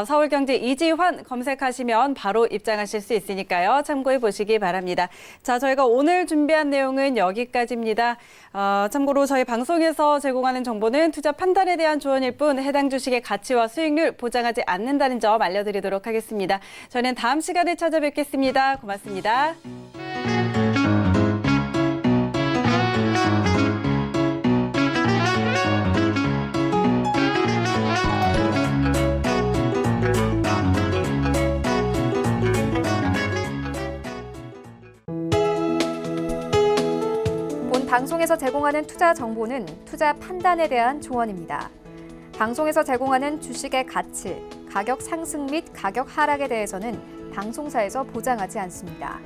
[SPEAKER 2] 서울경제 이지환 검색하시면 바로 입장하실 수 있으니까요. 참고해 보시기 바랍니다. 자, 저희가 오늘 준비한 내용은 여기까지입니다. 참고로 저희 방송에서 제공하는 정보는 투자 판단에 대한 조언일 뿐 해당 주식의 가치와 수익률 보장하지 않는다는 점 알려드리도록 하겠습니다. 저는 다음 시간에 찾아뵙겠습니다. 고맙습니다.
[SPEAKER 1] 본 방송에서 제공하는 투자 정보는 투자 판단에 대한 조언입니다. 방송에서 제공하는 주식의 가치, 가격 상승 및 가격 하락에 대해서는 방송사에서 보장하지 않습니다.